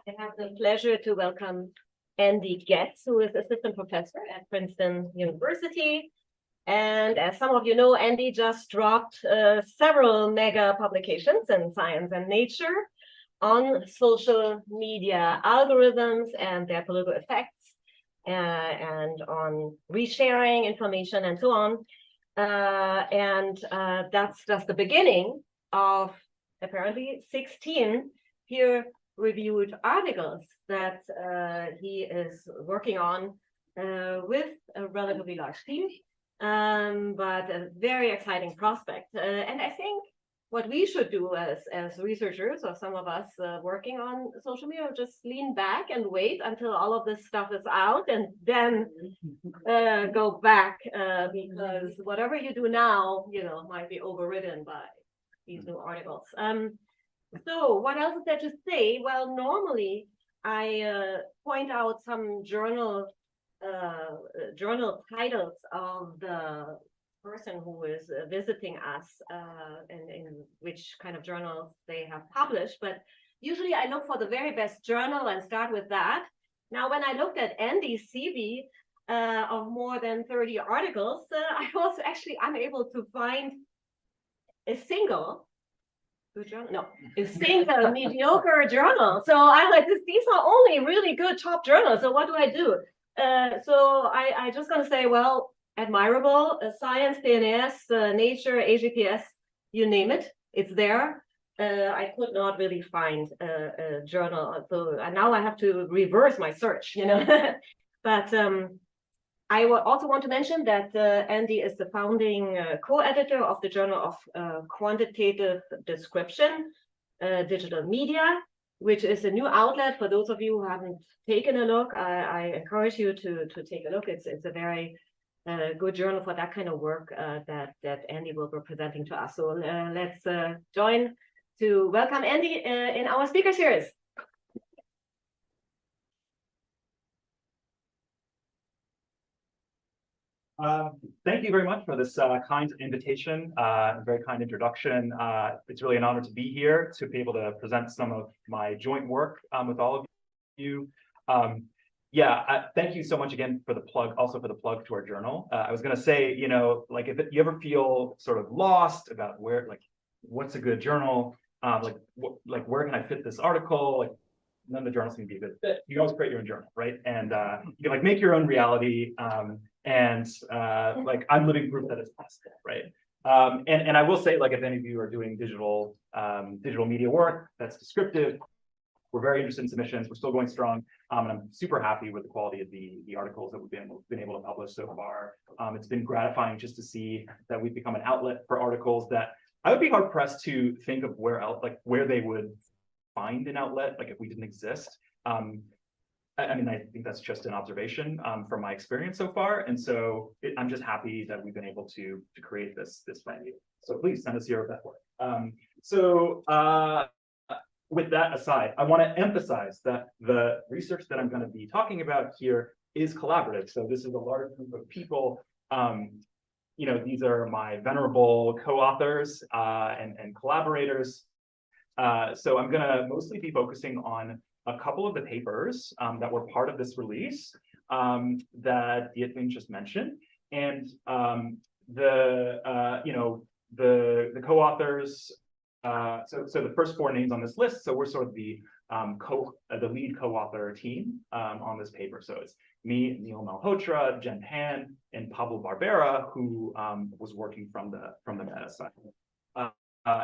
I have the pleasure to welcome Andy Getz, who is assistant professor at Princeton University. And as some of you know, Andy just dropped several mega publications in Science and Nature on social media algorithms and their political effects, and on resharing information and so on. That's just the beginning of apparently 16 peer-reviewed articles that he is working on with a relatively large team, but a very exciting prospect. And I think what we should do as researchers, or some of us working on social media, just lean back and wait until all of this stuff is out and then go back, because whatever you do now, might be overridden by these new articles. So what else is there to say? Well, normally I point out some journal titles of the person who is visiting us, and in which kind of journals they have published. But usually I look for the very best journal and start with that. Now, when I looked at Andy's CV of more than 30 articles, I was actually unable to find a single mediocre journal. So I like this. These are only really good top journals. So what do I do? So I just gonna say, well, admirable, Science, PNAS, Nature, AGPS, you name it, it's there. I could not really find a journal, so now I have to reverse my search, But I also want to mention that Andy is the founding co-editor of the Journal of Quantitative Description, Digital Media, which is a new outlet for those of you who haven't taken a look. I encourage you to take a look. It's a very good journal for that kind of work that Andy will be presenting to us. So let's join to welcome Andy in our speaker series. Thank you very much for this kind invitation, very kind introduction. It's really an honor to be here, to be able to present some of my joint work with all of you. Thank you so much again for the plug, also for the plug to our journal. I was going to say, like if you ever feel sort of lost about where, like, what's a good journal, like where can I fit this article? Like, none of the journals can be a good fit. You can always create your own journal, right? And you can like make your own reality. Like I'm living proof that it's possible, right? And I will say, like, if any of you are doing digital media work that's descriptive, we're very interested in submissions. We're still going strong, and I'm super happy with the quality of the articles that we've been able to publish so far. It's been gratifying just to see that we've become an outlet for articles that I would be hard pressed to think of where they would find an outlet, like if we didn't exist. I mean, I think that's just an observation from my experience so far, and so I'm just happy that we've been able to create this venue. So please send us your best work. With that aside, I want to emphasize that the research that I'm going to be talking about here is collaborative. So this is a large group of people. These are my venerable co-authors and collaborators. So I'm going to mostly be focusing on a couple of the papers that were part of this release that Yitling just mentioned, and the co-authors. So the first four names on this list. So we're sort of the lead co-author team on this paper. So it's me, Neil Malhotra, Jen Pan, and Pablo Barbera, who was working from the meta side.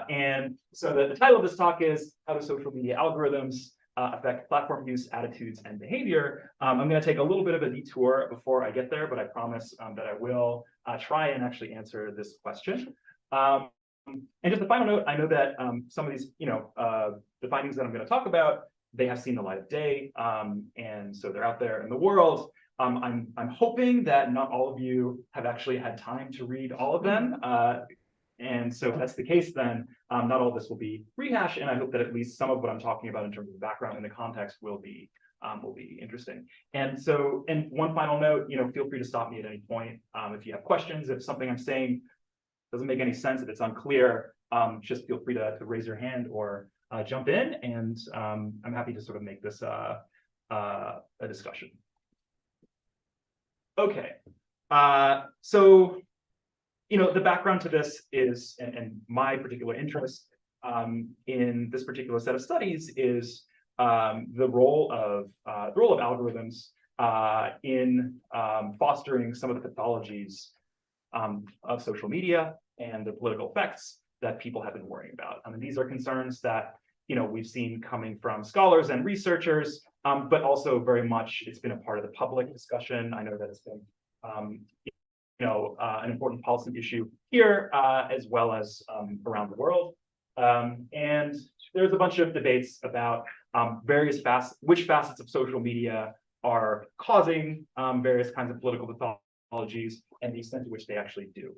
And so the title of this talk is "How do social media algorithms affect platform use, attitudes, and behavior?" I'm going to take a little bit of a detour before I get there, but I promise that I will try and actually answer this question. And just a final note, I know that some of these, the findings that I'm going to talk about, they have seen the light of day, and so they're out there in the world. I'm hoping that not all of you have actually had time to read all of them. And so if that's the case, then not all of this will be rehashed, and I hope that at least some of what I'm talking about in terms of the background and the context will be interesting. And so, and one final note, feel free to stop me at any point if you have questions. If something I'm saying doesn't make any sense, if it's unclear, just feel free to raise your hand or jump in, and I'm happy to sort of make this a discussion. Okay, so the background to this is, and my particular interest in this particular set of studies is the role of algorithms in fostering some of the pathologies of social media and the political effects that people have been worrying about. I mean, these are concerns that we've seen coming from scholars and researchers, but also very much it's been a part of the public discussion. I know that it's been an important policy issue here as well as around the world. And there's a bunch of debates about which facets of social media are causing various kinds of political pathologies and the extent to which they actually do.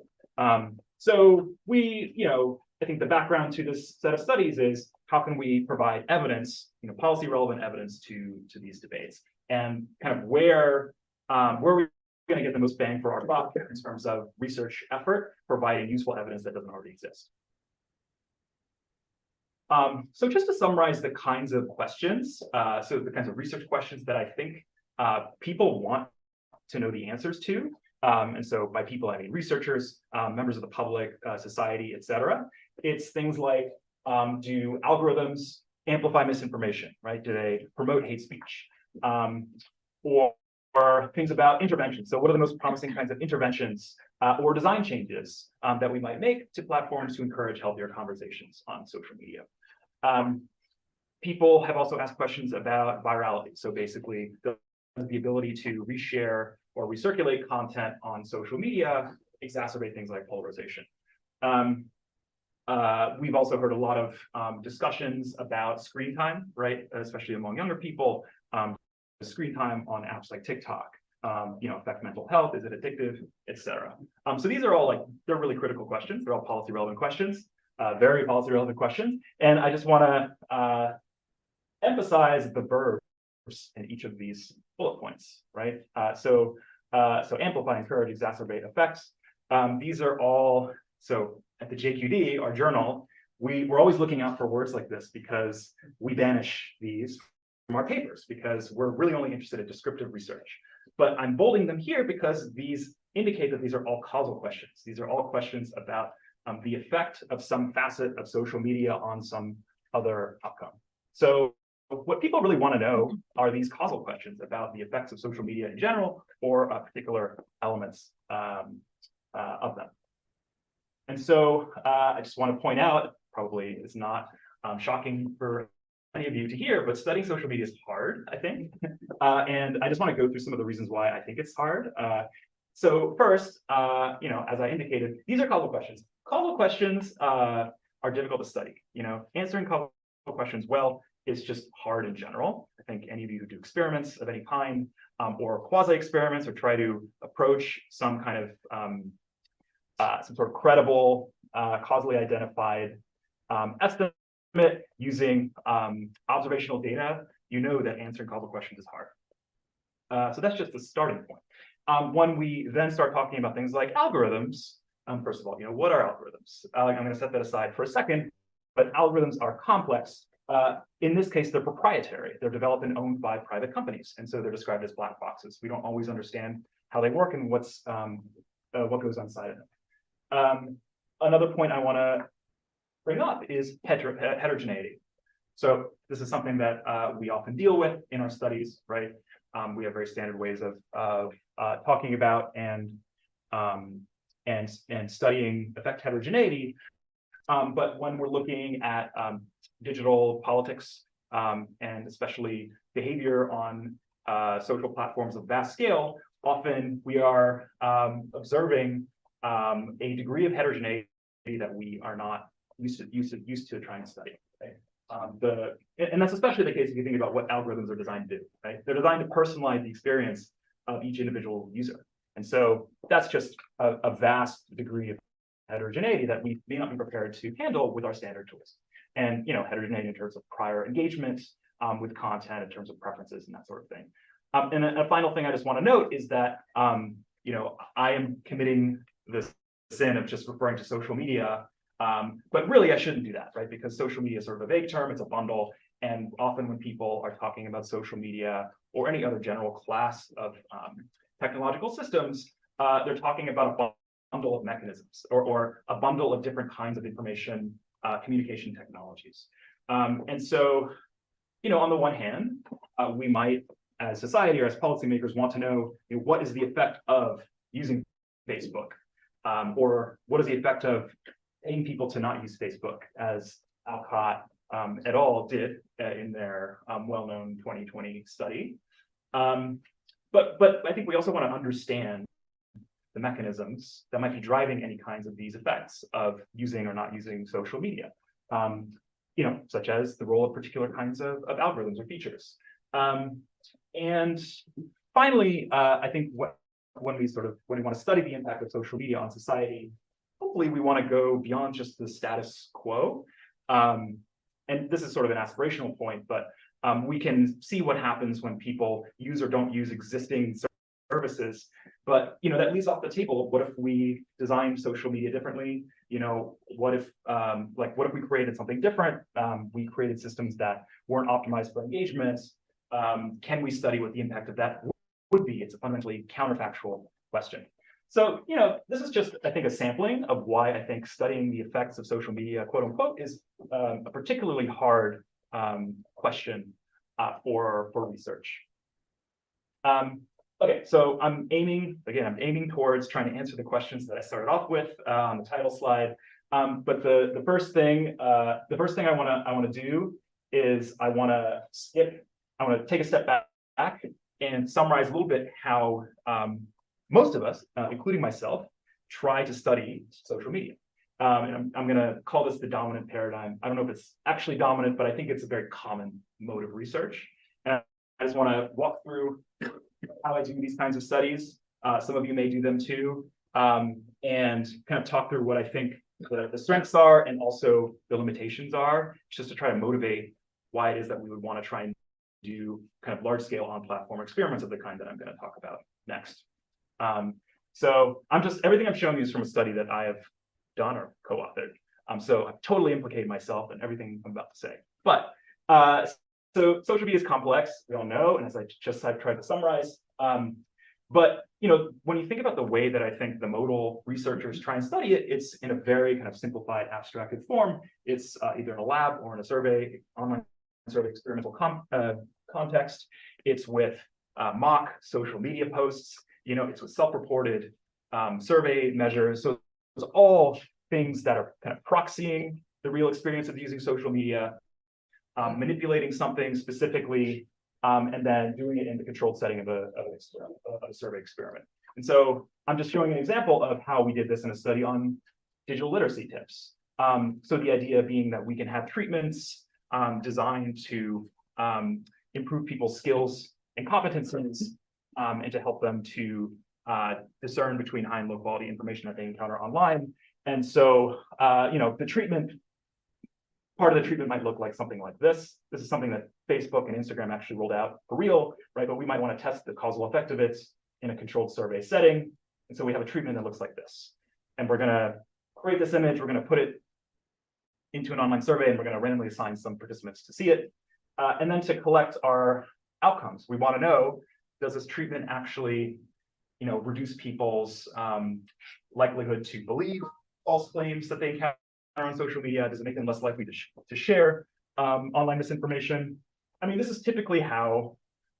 So I think the background to this set of studies is how can we provide evidence, policy relevant evidence to these debates, and kind of where we're going to get the most bang for our buck in terms of research effort, providing useful evidence that doesn't already exist. So just to summarize the kinds of questions, so the kinds of research questions that I think people want to know the answers to. And so by people, I mean researchers, members of the public, society, etc. It's things like, do algorithms amplify misinformation, right? Do they promote hate speech? Or things about interventions. So what are the most promising kinds of interventions or design changes that we might make to platforms to encourage healthier conversations on social media? People have also asked questions about virality. So basically, the ability to reshare or recirculate content on social media exacerbate things like polarization. We've also heard a lot of discussions about screen time, right? Especially among younger people. Screen time on apps like TikTok, affect mental health, is it addictive, etc. So these are all they're really critical questions. They're all policy relevant questions, very policy relevant questions. And I just want to emphasize the verbs in each of these bullet points, right? So amplify, encourage, exacerbate, effects. These are all, so at the JQD, our journal, we're always looking out for words like this because we banish these from our papers because we're really only interested in descriptive research. But I'm bolding them here because these indicate that these are all causal questions. These are all questions about the effect of some facet of social media on some other outcome. So what people really want to know are these causal questions about the effects of social media in general or particular elements of them. And so I just want to point out, probably it's not shocking for many of you to hear, but studying social media is hard, I think. And I just want to go through some of the reasons why I think it's hard. So first, as I indicated, these are causal questions. Causal questions are difficult to study. Answering causal questions well is just hard in general. I think any of you who do experiments of any kind or quasi-experiments or try to approach some kind of some sort of credible, causally identified estimate using observational data, that answering causal questions is hard. So that's just the starting point. When we then start talking about things like algorithms, first of all, what are algorithms? I'm going to set that aside for a second, but algorithms are complex. In this case, they're proprietary. They're developed and owned by private companies, and so they're described as black boxes. We don't always understand how they work and what goes on inside of them. Another point I want to bring up is heterogeneity. So this is something that we often deal with in our studies, right? We have very standard ways of talking about and studying effect heterogeneity. But when we're looking at digital politics and especially behavior on social platforms of vast scale, often we are observing a degree of heterogeneity that we are not used to trying to study. Right? And that's especially the case if you think about what algorithms are designed to do. Right? They're designed to personalize the experience of each individual user, and so that's just a vast degree of heterogeneity that we may not be prepared to handle with our standard tools. And heterogeneity in terms of prior engagement with content, in terms of preferences and that sort of thing. And a final thing I just want to note is that I am committing this sin of just referring to social media But really, I shouldn't do that, right? Because social media is sort of a vague term, it's a bundle. And often when people are talking about social media or any other general class of technological systems, they're talking about a bundle of mechanisms or a bundle of different kinds of information communication technologies. And so, on the one hand, we might, as society or as policymakers, want to know, what is the effect of using Facebook, or what is the effect of paying people to not use Facebook, as Alcott et al. Did in their well-known 2020 study. But I think we also want to understand the mechanisms that might be driving any kinds of these effects of using or not using social media, such as the role of particular kinds of algorithms or features. And finally, I think when we want to study the impact of social media on society, hopefully we want to go beyond just the status quo. And this is sort of an aspirational point, but we can see what happens when people use or don't use existing services. But that leaves off the table, what if we designed social media differently? What if we created something different? We created systems that weren't optimized for engagement. Can we study what the impact of that would be? It's a fundamentally counterfactual question. So, this is just, I think, a sampling of why I think studying the effects of social media, quote unquote, is a particularly hard question for research. Okay, so I'm aiming towards trying to answer the questions that I started off with on the title slide. But the first thing I want to do is I want to take a step back and summarize a little bit how most of us, including myself, try to study social media. And I'm going to call this the dominant paradigm. I don't know if it's actually dominant, but I think it's a very common mode of research. And I just want to walk through how I do these kinds of studies. Some of you may do them too, and kind of talk through what I think the strengths are and also the limitations are, just to try to motivate why it is that we would want to try and do kind of large-scale on-platform experiments of the kind that I'm going to talk about next. So everything I'm showing you is from a study that I have done or co-authored. So I've totally implicated myself in everything I'm about to say. But so social media is complex, we all know, and as I've tried to summarize. But when you think about the way that I think the modal researchers try and study it, it's in a very kind of simplified, abstracted form. It's either in a lab or in a survey, online survey experimental context. It's with mock social media posts. It's with self-reported survey measures. So it's all things that are kind of proxying the real experience of using social media, manipulating something specifically, and then doing it in the controlled setting of a survey experiment. And so I'm just showing an example of how we did this in a study on digital literacy tips. So the idea being that we can have treatments designed to improve people's skills and competencies, and to help them to discern between high and low quality information that they encounter online. And so, the treatment, part of the treatment might look like something like this. This is something that Facebook and Instagram actually rolled out for real, right? But we might want to test the causal effect of it in a controlled survey setting. And so we have a treatment that looks like this. And we're going to create this image, we're going to put it into an online survey, and we're going to randomly assign some participants to see it. And then to collect our outcomes, we want to know, does this treatment actually, reduce people's likelihood to believe false claims that they encounter on social media? Does it make them less likely to share online misinformation? I mean, this is typically how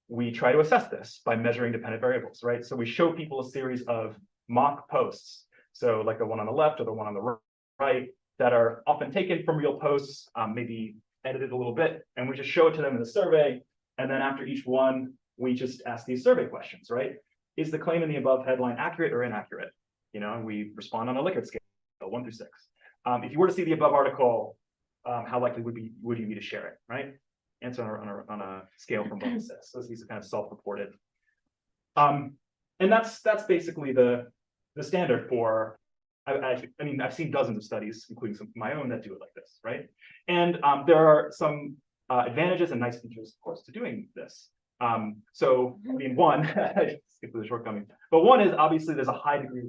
we try to assess this, by measuring dependent variables, right? So we show people a series of mock posts, so like the one on the left or the one on the right, that are often taken from real posts, maybe edited a little bit, and we just show it to them in the survey. And then after each one, we just ask these survey questions, right? Is the claim in the above headline accurate or inaccurate? And we respond on a Likert scale, 1 through 6. If you were to see the above article, how likely would you be to share it, right? Answer on a scale from 1 to 6. So these are kind of self-reported. And that's basically the standard for, I mean, I've seen dozens of studies, including some of my own, that do it like this, right? And there are some advantages and nice features, of course, to doing this. So, I mean, one, skip the shortcoming, but one is obviously there's a high degree of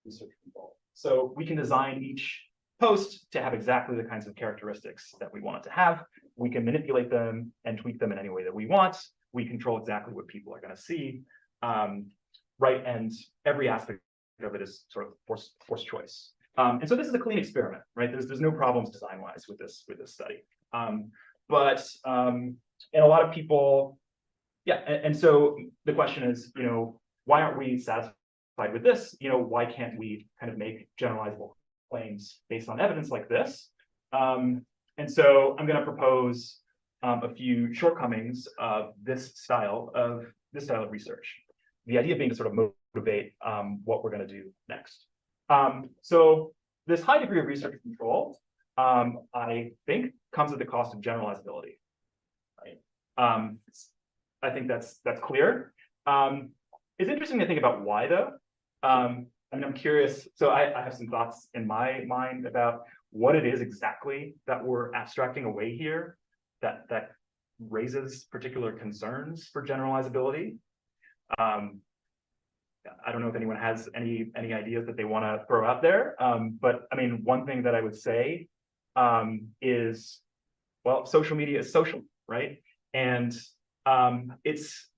research involved. So we can design each post to have exactly the kinds of characteristics that we want it to have. We can manipulate them and tweak them in any way that we want. We control exactly what people are going to see, right? And every aspect of it is sort of forced choice. And so this is a clean experiment, right? There's no problems design-wise with this study. And a lot of people, yeah. And so the question is, why aren't we satisfied with this? Why can't we kind of make generalizable claims based on evidence like this? And so I'm going to propose a few shortcomings of this style of research. The idea being to sort of motivate what we're going to do next. So this high degree of research control, I think, comes at the cost of generalizability. Right? I think that's clear. It's interesting to think about why, though. I'm curious. So I have some thoughts in my mind about what it is exactly that we're abstracting away here that raises particular concerns for generalizability. I don't know if anyone has any ideas that they want to throw out there. But I mean, one thing that I would say is, well, social media is social, right? And it's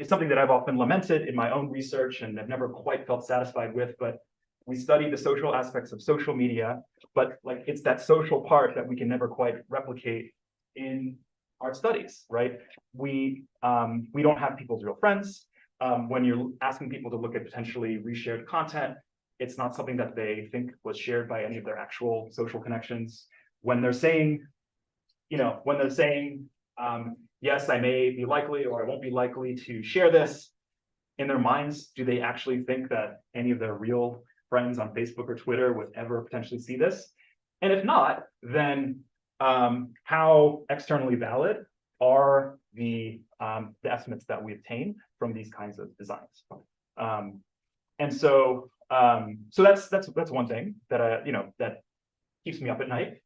something that I've often lamented in my own research and I've never quite felt satisfied with, but we study the social aspects of social media, but like it's that social part that we can never quite replicate in our studies, right? We don't have people's real friends. When you're asking people to look at potentially reshared content, it's not something that they think was shared by any of their actual social connections. When they're saying, yes, I may be likely or I won't be likely to share this, in their minds, do they actually think that any of their real friends on Facebook or Twitter would ever potentially see this? And if not, then how externally valid are the estimates that we obtain from these kinds of designs? And so that's one thing that that keeps me up at night.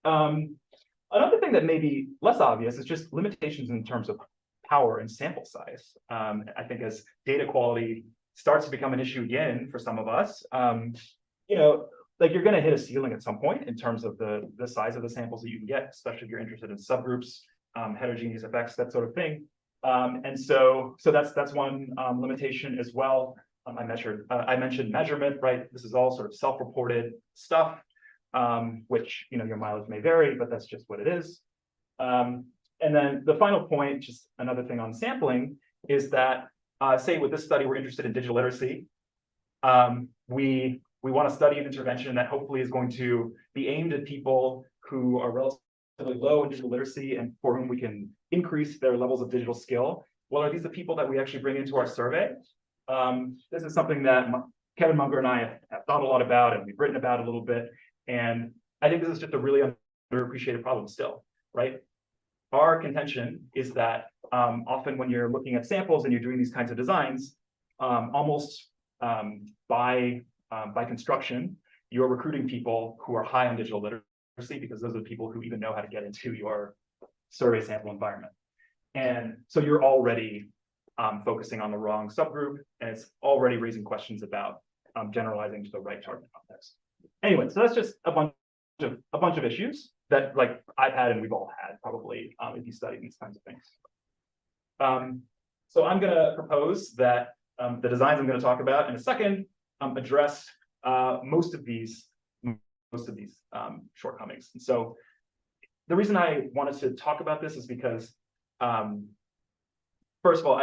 Another thing that may be less obvious is just limitations in terms of power and sample size. I think as data quality starts to become an issue again for some of us, like you're going to hit a ceiling at some point in terms of the size of the samples that you can get, especially if you're interested in subgroups, heterogeneous effects, that sort of thing. And so that's one limitation as well. I mentioned measurement, right? This is all sort of self-reported stuff, which your mileage may vary, but that's just what it is. And then the final point, just another thing on sampling, is that say with this study we're interested in digital literacy. We want to study an intervention that hopefully is going to be aimed at people who are relatively low in digital literacy and for whom we can increase their levels of digital skill. Well, are these the people that we actually bring into our survey? This is something that Kevin Munger and I have thought a lot about, and we've written about a little bit. And I think this is just a really underappreciated problem still, right? Our contention is that often when you're looking at samples and you're doing these kinds of designs, almost by construction, you're recruiting people who are high on digital literacy because those are the people who even know how to get into your survey sample environment. And so you're already focusing on the wrong subgroup, and it's already raising questions about generalizing to the right target context. Anyway, so that's just a bunch of issues that like I've had and we've all had probably if you study these kinds of things. So I'm going to propose that the designs I'm going to talk about in a second address most of these shortcomings. And so the reason I wanted to talk about this is because first of all,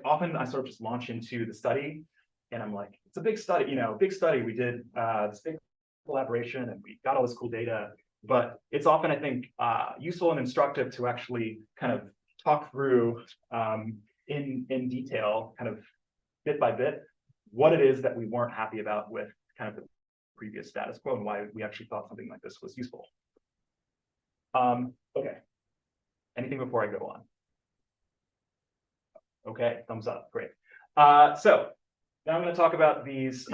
often I sort of just launch into the study and I'm like, it's a big study, big study. We did this big collaboration and we got all this cool data, but it's often, I think, useful and instructive to actually kind of talk through in detail, kind of bit by bit, what it is that we weren't happy about with kind of the previous status quo and why we actually thought something like this was useful. Okay. Anything before I go on? Okay, thumbs up, great. So now I'm going to talk about these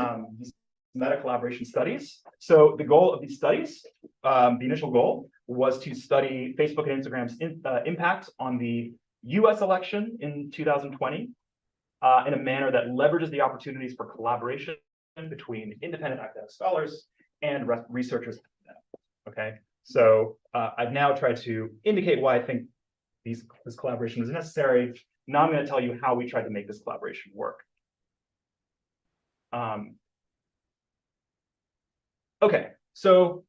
meta-collaboration studies. So the goal of these studies, the initial goal was to study Facebook and Instagram's impact on the US election in 2020 in a manner that leverages the opportunities for collaboration between independent academic scholars and researchers Okay, so I've now tried to indicate why I think this collaboration is necessary. Now I'm going to tell you how we tried to make this collaboration work. Okay, so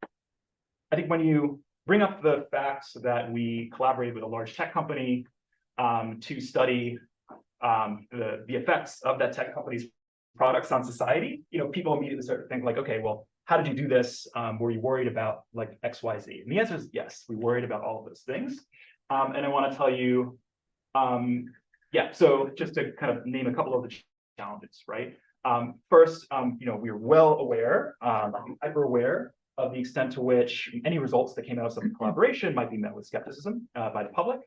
I think when you bring up the facts that we collaborated with a large tech company to study the effects of that tech company's products on society, people immediately start to think like, okay, well, how did you do this? Were you worried about like X, Y, Z? And the answer is yes, we worried about all of those things. And I want to tell you, yeah, so just to kind of name a couple of the challenges, right? First, we were well aware, hyper aware of the extent to which any results that came out of such a collaboration might be met with skepticism by the public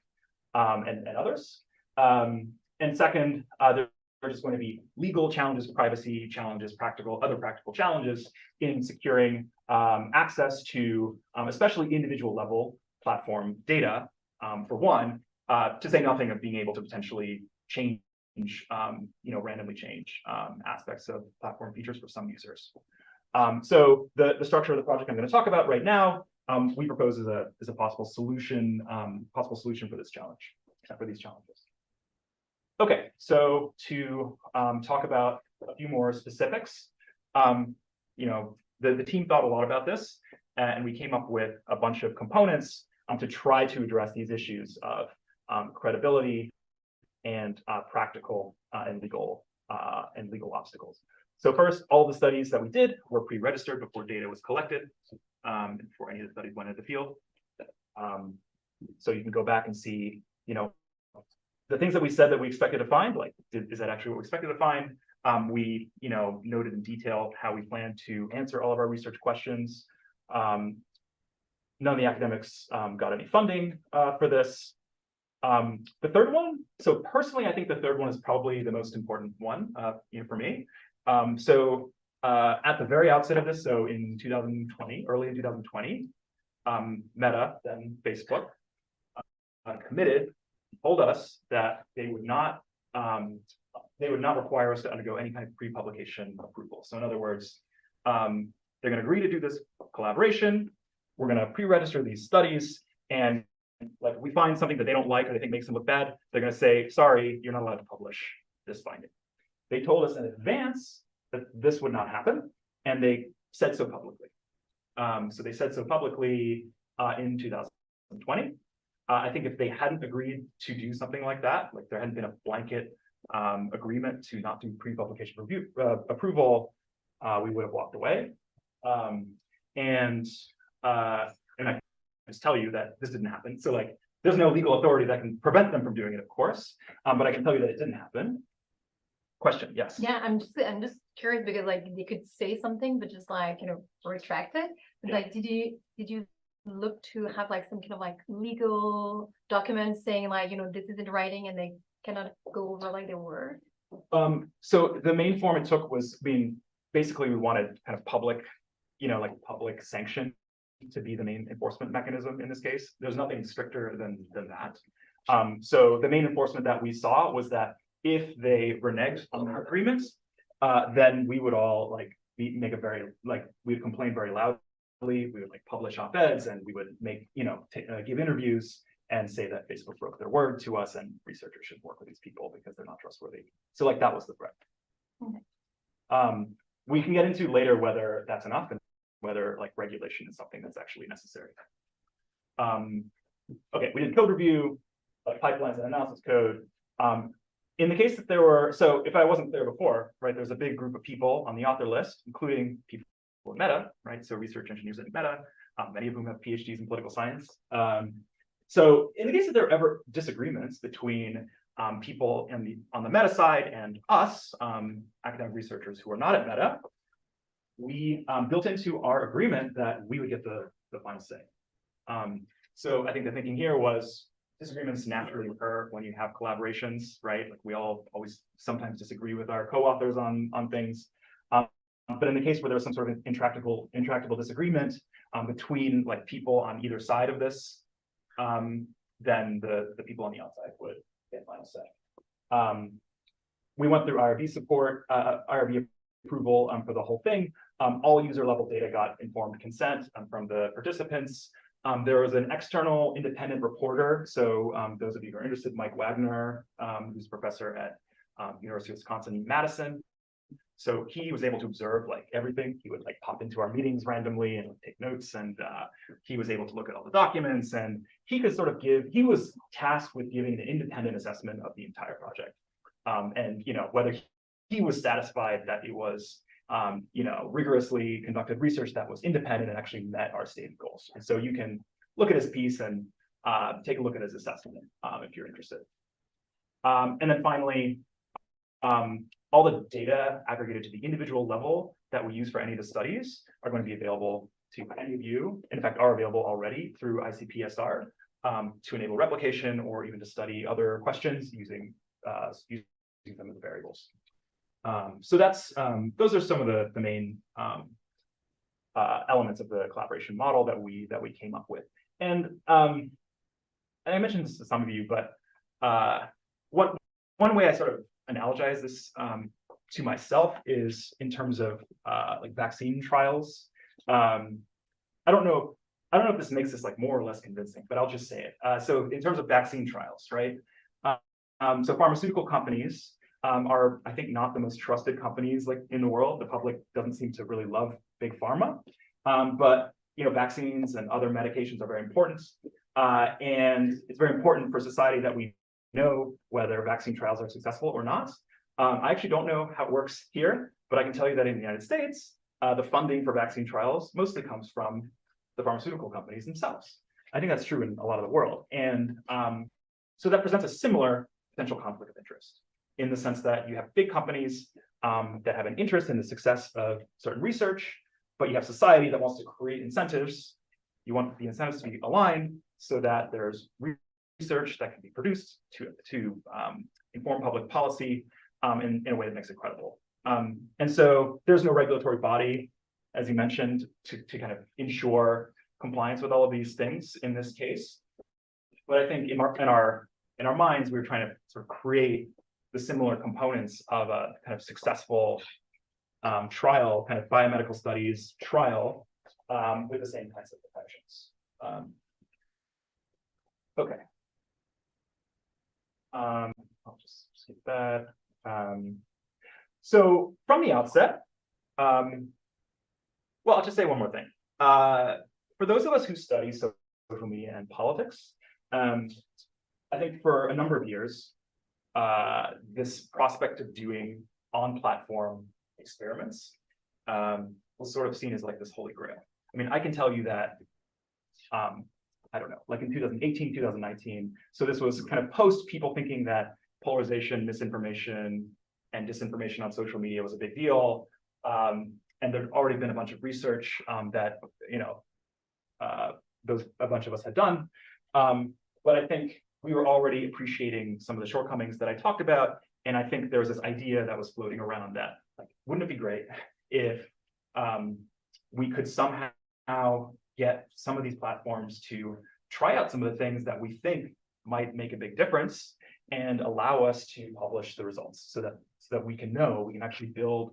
and others. And second, there are just going to be legal challenges, privacy challenges, other practical challenges in securing access to especially individual level platform data, for one, to say nothing of being able to potentially change, randomly change aspects of platform features for some users. So the structure of the project I'm going to talk about right now, we propose as a possible solution for this challenge, for these challenges. Okay, so to talk about a few more specifics, the team thought a lot about this, and we came up with a bunch of components to try to address these issues of credibility and practical and legal obstacles. So first, all the studies that we did were pre-registered before data was collected, before any of the studies went into the field. So you can go back and see, the things that we said that we expected to find, like, is that actually what we expected to find? We, noted in detail how we plan to answer all of our research questions. None of the academics got any funding for this. The third one, so personally, I think the third one is probably the most important one, for me. So at the very outset of this, so in 2020, early in 2020, Meta, then Facebook, told us that they would not require us to undergo any kind of pre-publication approval. So in other words, they're going to agree to do this collaboration. We're going to pre-register these studies, and like we find something that they don't like or they think makes them look bad, they're going to say, sorry, you're not allowed to publish this finding. They told us in advance that this would not happen, and they said so publicly. So they said so publicly in 2020. I think if they hadn't agreed to do something like that, like there hadn't been a blanket agreement to not do pre-publication review approval, we would have walked away. And I just tell you that this didn't happen. So like, there's no legal authority that can prevent them from doing it, of course. But I can tell you that it didn't happen. Question, yes. Yeah, I'm just curious because like they could say something, but just like retract it. Yeah. Like, did you look to have like some kind of like legal documents saying like this is in writing and they cannot go over like their word? So the main form it took was basically we wanted kind of public, like public sanction to be the main enforcement mechanism in this case. There's nothing stricter than that. So the main enforcement that we saw was that if they reneged on their agreements, then we would all we'd complain very loudly. We would publish op-eds, and we would make give interviews and say that Facebook broke their word to us, and researchers should work with these people because they're not trustworthy. So that was the threat. Okay. We can get into later whether that's enough and whether regulation is something that's actually necessary. Okay, we did code review, pipelines and analysis code. In the case that there were, so if I wasn't there before, right, there's a big group of people on the author list, including people at Meta, right? So research engineers at Meta, many of whom have PhDs in political science. So in the case that there are ever disagreements between people on the Meta side and us, academic researchers who are not at Meta, we built into our agreement that we would get the final say. So I think the thinking here was disagreements naturally occur when you have collaborations, right? Like we all always sometimes disagree with our co-authors on things. But in the case where there's some sort of intractable disagreement between people on either side of this, then the people on the outside would get final say. We went through IRB support, IRB approval for the whole thing. All user level data got informed consent from the participants. There was an external independent reporter. So those of you who are interested, Mike Wagner, who's a professor at University of Wisconsin-Madison. So he was able to observe like everything. He would like pop into our meetings randomly and take notes, and he was able to look at all the documents, and he could sort of he was tasked with giving an independent assessment of the entire project. And whether he was satisfied that it was rigorously conducted research that was independent and actually met our stated goals. And so you can look at his piece and take a look at his assessment if you're interested. And then finally, all the data aggregated to the individual level that we use for any of the studies are going to be available to any of you, in fact, are available already through ICPSR to enable replication or even to study other questions using them as variables. So that's those are some of the main elements of the collaboration model that we came up with. And I mentioned this to some of you, but one way I sort of analogize this to myself is in terms of like vaccine trials. I don't know if this makes this like more or less convincing, but I'll just say it. So in terms of vaccine trials, right? So pharmaceutical companies are, I think, not the most trusted companies like in the world. The public doesn't seem to really love big pharma, but vaccines and other medications are very important, and it's very important for society that we know whether vaccine trials are successful or not. I actually don't know how it works here, but I can tell you that in the United States, the funding for vaccine trials mostly comes from the pharmaceutical companies themselves. I think that's true in a lot of the world, and so that presents a similar potential conflict of interest, in the sense that you have big companies that have an interest in the success of certain research, but you have society that wants to create incentives. You want the incentives to be aligned so that there's research that can be produced to inform public policy in a way that makes it credible. And so there's no regulatory body, as you mentioned, to kind of ensure compliance with all of these things in this case. But I think in our minds, we were trying to sort of create the similar components of a kind of successful trial, kind of biomedical studies trial with the same kinds of protections. Okay. I'll just skip that. So from the outset, well, I'll just say one more thing. For those of us who study social media and politics, I think for a number of years, this prospect of doing on-platform experiments was sort of seen as like this holy grail. I mean, I can tell you that, I don't know, like in 2018, 2019, so this was kind of post people thinking that polarization, misinformation, and disinformation on social media was a big deal. And there'd already been a bunch of research that, a bunch of us had done. But I think we were already appreciating some of the shortcomings that I talked about. And I think there was this idea that was floating around that, like, wouldn't it be great if we could somehow get some of these platforms to try out some of the things that we think might make a big difference and allow us to publish the results so that we can actually build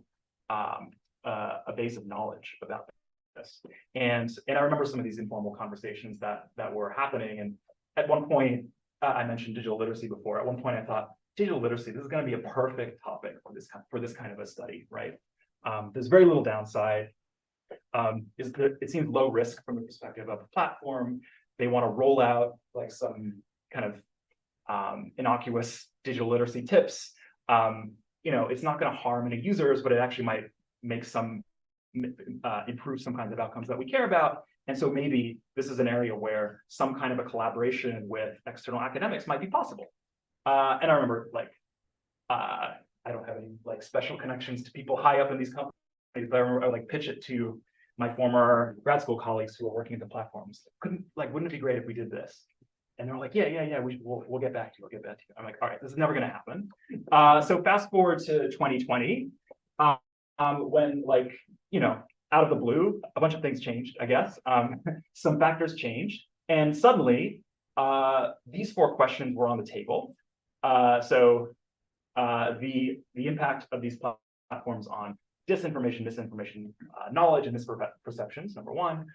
a base of knowledge about this. And I remember some of these informal conversations that were happening. And at one point, I mentioned digital literacy before. At one point, I thought, digital literacy, this is going to be a perfect topic for this kind of a study, right? There's very little downside. It seems low risk from the perspective of the platform. They want to roll out like some kind of innocuous digital literacy tips. It's not going to harm any users, but it actually might make improve some kinds of outcomes that we care about. And so maybe this is an area where some kind of a collaboration with external academics might be possible. And I remember, like, I don't have any like special connections to people high up in these companies, but I remember I like pitch it to my former grad school colleagues who are working at the platforms. Wouldn't it be great if we did this? And they're like, yeah, we'll get back to you. We'll get back to you. I'm like, all right, this is never going to happen. So fast forward to 2020, when, like, out of the blue, a bunch of things changed, I guess. Some factors changed, and suddenly these 4 questions were on the table. So the impact of these platforms on disinformation, misinformation, knowledge, and misperceptions, number one.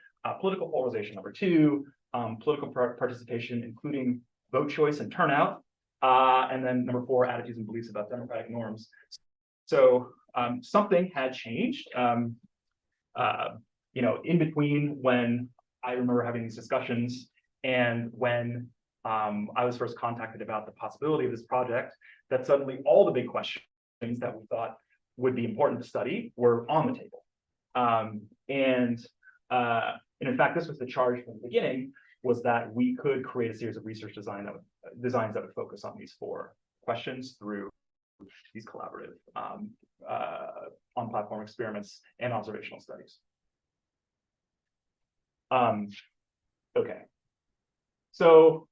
Political polarization, number two. Political participation, including vote choice and turnout. And then number four, attitudes and beliefs about democratic norms. So something had changed, in between when I remember having these discussions and when I was first contacted about the possibility of this project, that suddenly all the big questions that we thought would be important to study were on the table. And in fact, this was the charge from the beginning, was that we could create a series of research designs that would focus on these four questions through these collaborative on-platform experiments and observational studies. Okay. So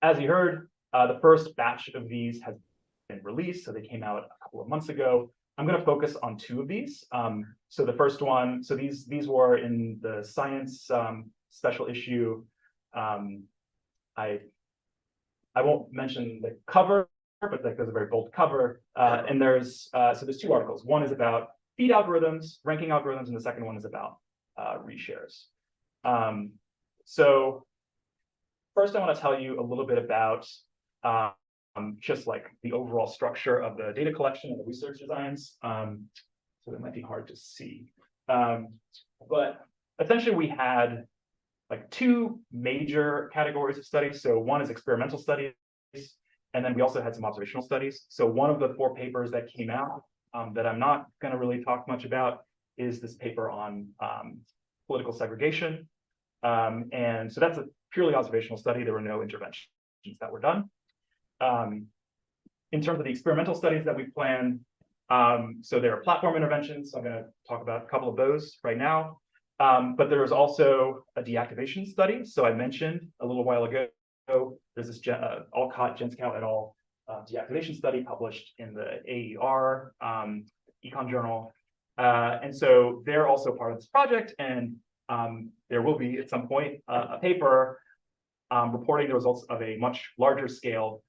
as you heard, the first batch of these has been released. So they came out a couple of months ago. I'm going to focus on two of these. So the first one, so these were in the Science special issue. I won't mention the cover, but that goes a very bold cover. And there's two articles. One is about feed algorithms, ranking algorithms, and the second one is about reshares. So first, I want to tell you a little bit about just like the overall structure of the data collection and the research designs. So that might be hard to see. But essentially, we had like two major categories of studies. So one is experimental studies, and then we also had some observational studies. So one of the four papers that came out that I'm not going to really talk much about is this paper on political segregation. And so that's a purely observational study. There were no interventions that were done. In terms of the experimental studies that we planned, so there are platform interventions. I'm going to talk about a couple of those right now. But there was also a deactivation study. So I mentioned a little while ago, there's this Alcott, Jenskow et al. Deactivation study published in the AER Econ Journal. And so they're also part of this project. And there will be at some point a paper reporting the results of a much larger scale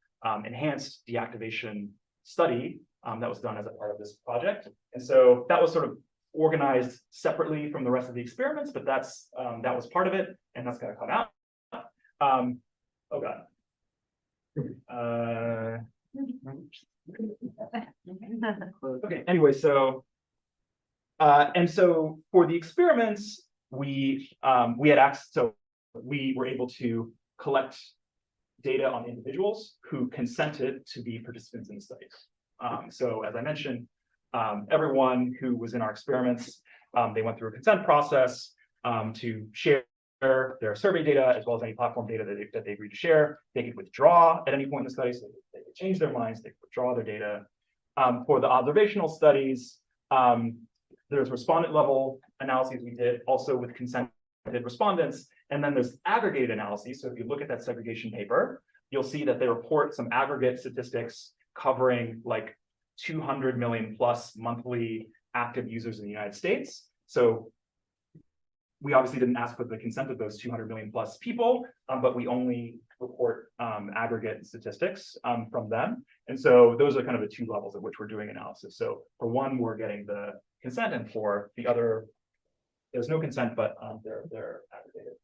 enhanced deactivation study that was done as a part of this project. And so that was sort of organized separately from the rest of the experiments, but that was part of it, and that's going to come out. Oh God. Okay. Anyway, so and so for the experiments, we had access. So we were able to collect data on individuals who consented to be participants in the studies. So as I mentioned, everyone who was in our experiments, they went through a consent process to share their survey data as well as any platform data that they agreed to share. They could withdraw at any point in the study, so they could change their minds, they could withdraw their data. For the observational studies, there's respondent level analyses we did also with consented respondents, and then there's aggregated analyses. So if you look at that segregation paper, you'll see that they report some aggregate statistics covering like 200 million plus monthly active users in the United States. So we obviously didn't ask for the consent of those 200 million plus people, but we only report aggregate statistics from them. And so those are kind of the two levels at which we're doing analysis. So for one, we're getting the consent, and for the other, there's no consent, but they're aggregated.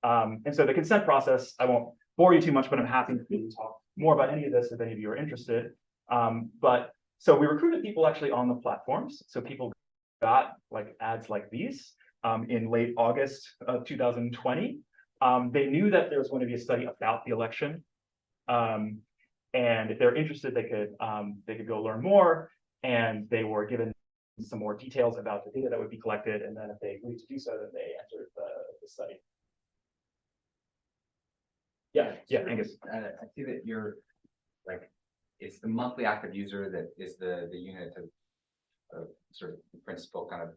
And so the consent process, I won't bore you too much, but I'm happy to talk more about any of this if any of you are interested. But so we recruited people actually on the platforms. So people got like ads like these in late August of 2020. They knew that there was going to be a study about the election. And if they're interested, they could go learn more. And they were given some more details about the data that would be collected. And then if they agreed to do so, then they entered the study. Yeah, Angus. I see that you're like, it's the monthly active user that is the unit of sort of principle kind of.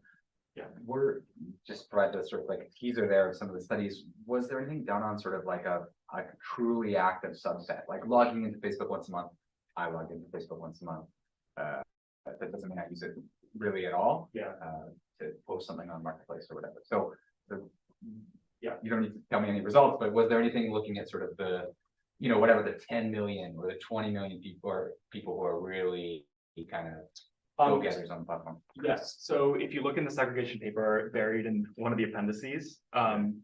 Yeah. We're just provide the sort of like a teaser there of some of the studies. Was there anything done on sort of like a truly active subset, like logging into Facebook once a month? I log into Facebook once a month. That doesn't mean I use it really at all. Yeah. To post something on Marketplace or whatever. So yeah, you don't need to tell me any results, but was there anything looking at sort of the, you know, whatever the 10 million or the 20 million people who are really kind of go-getters on the platform? Yes, so if you look in the segregation paper buried in one of the appendices,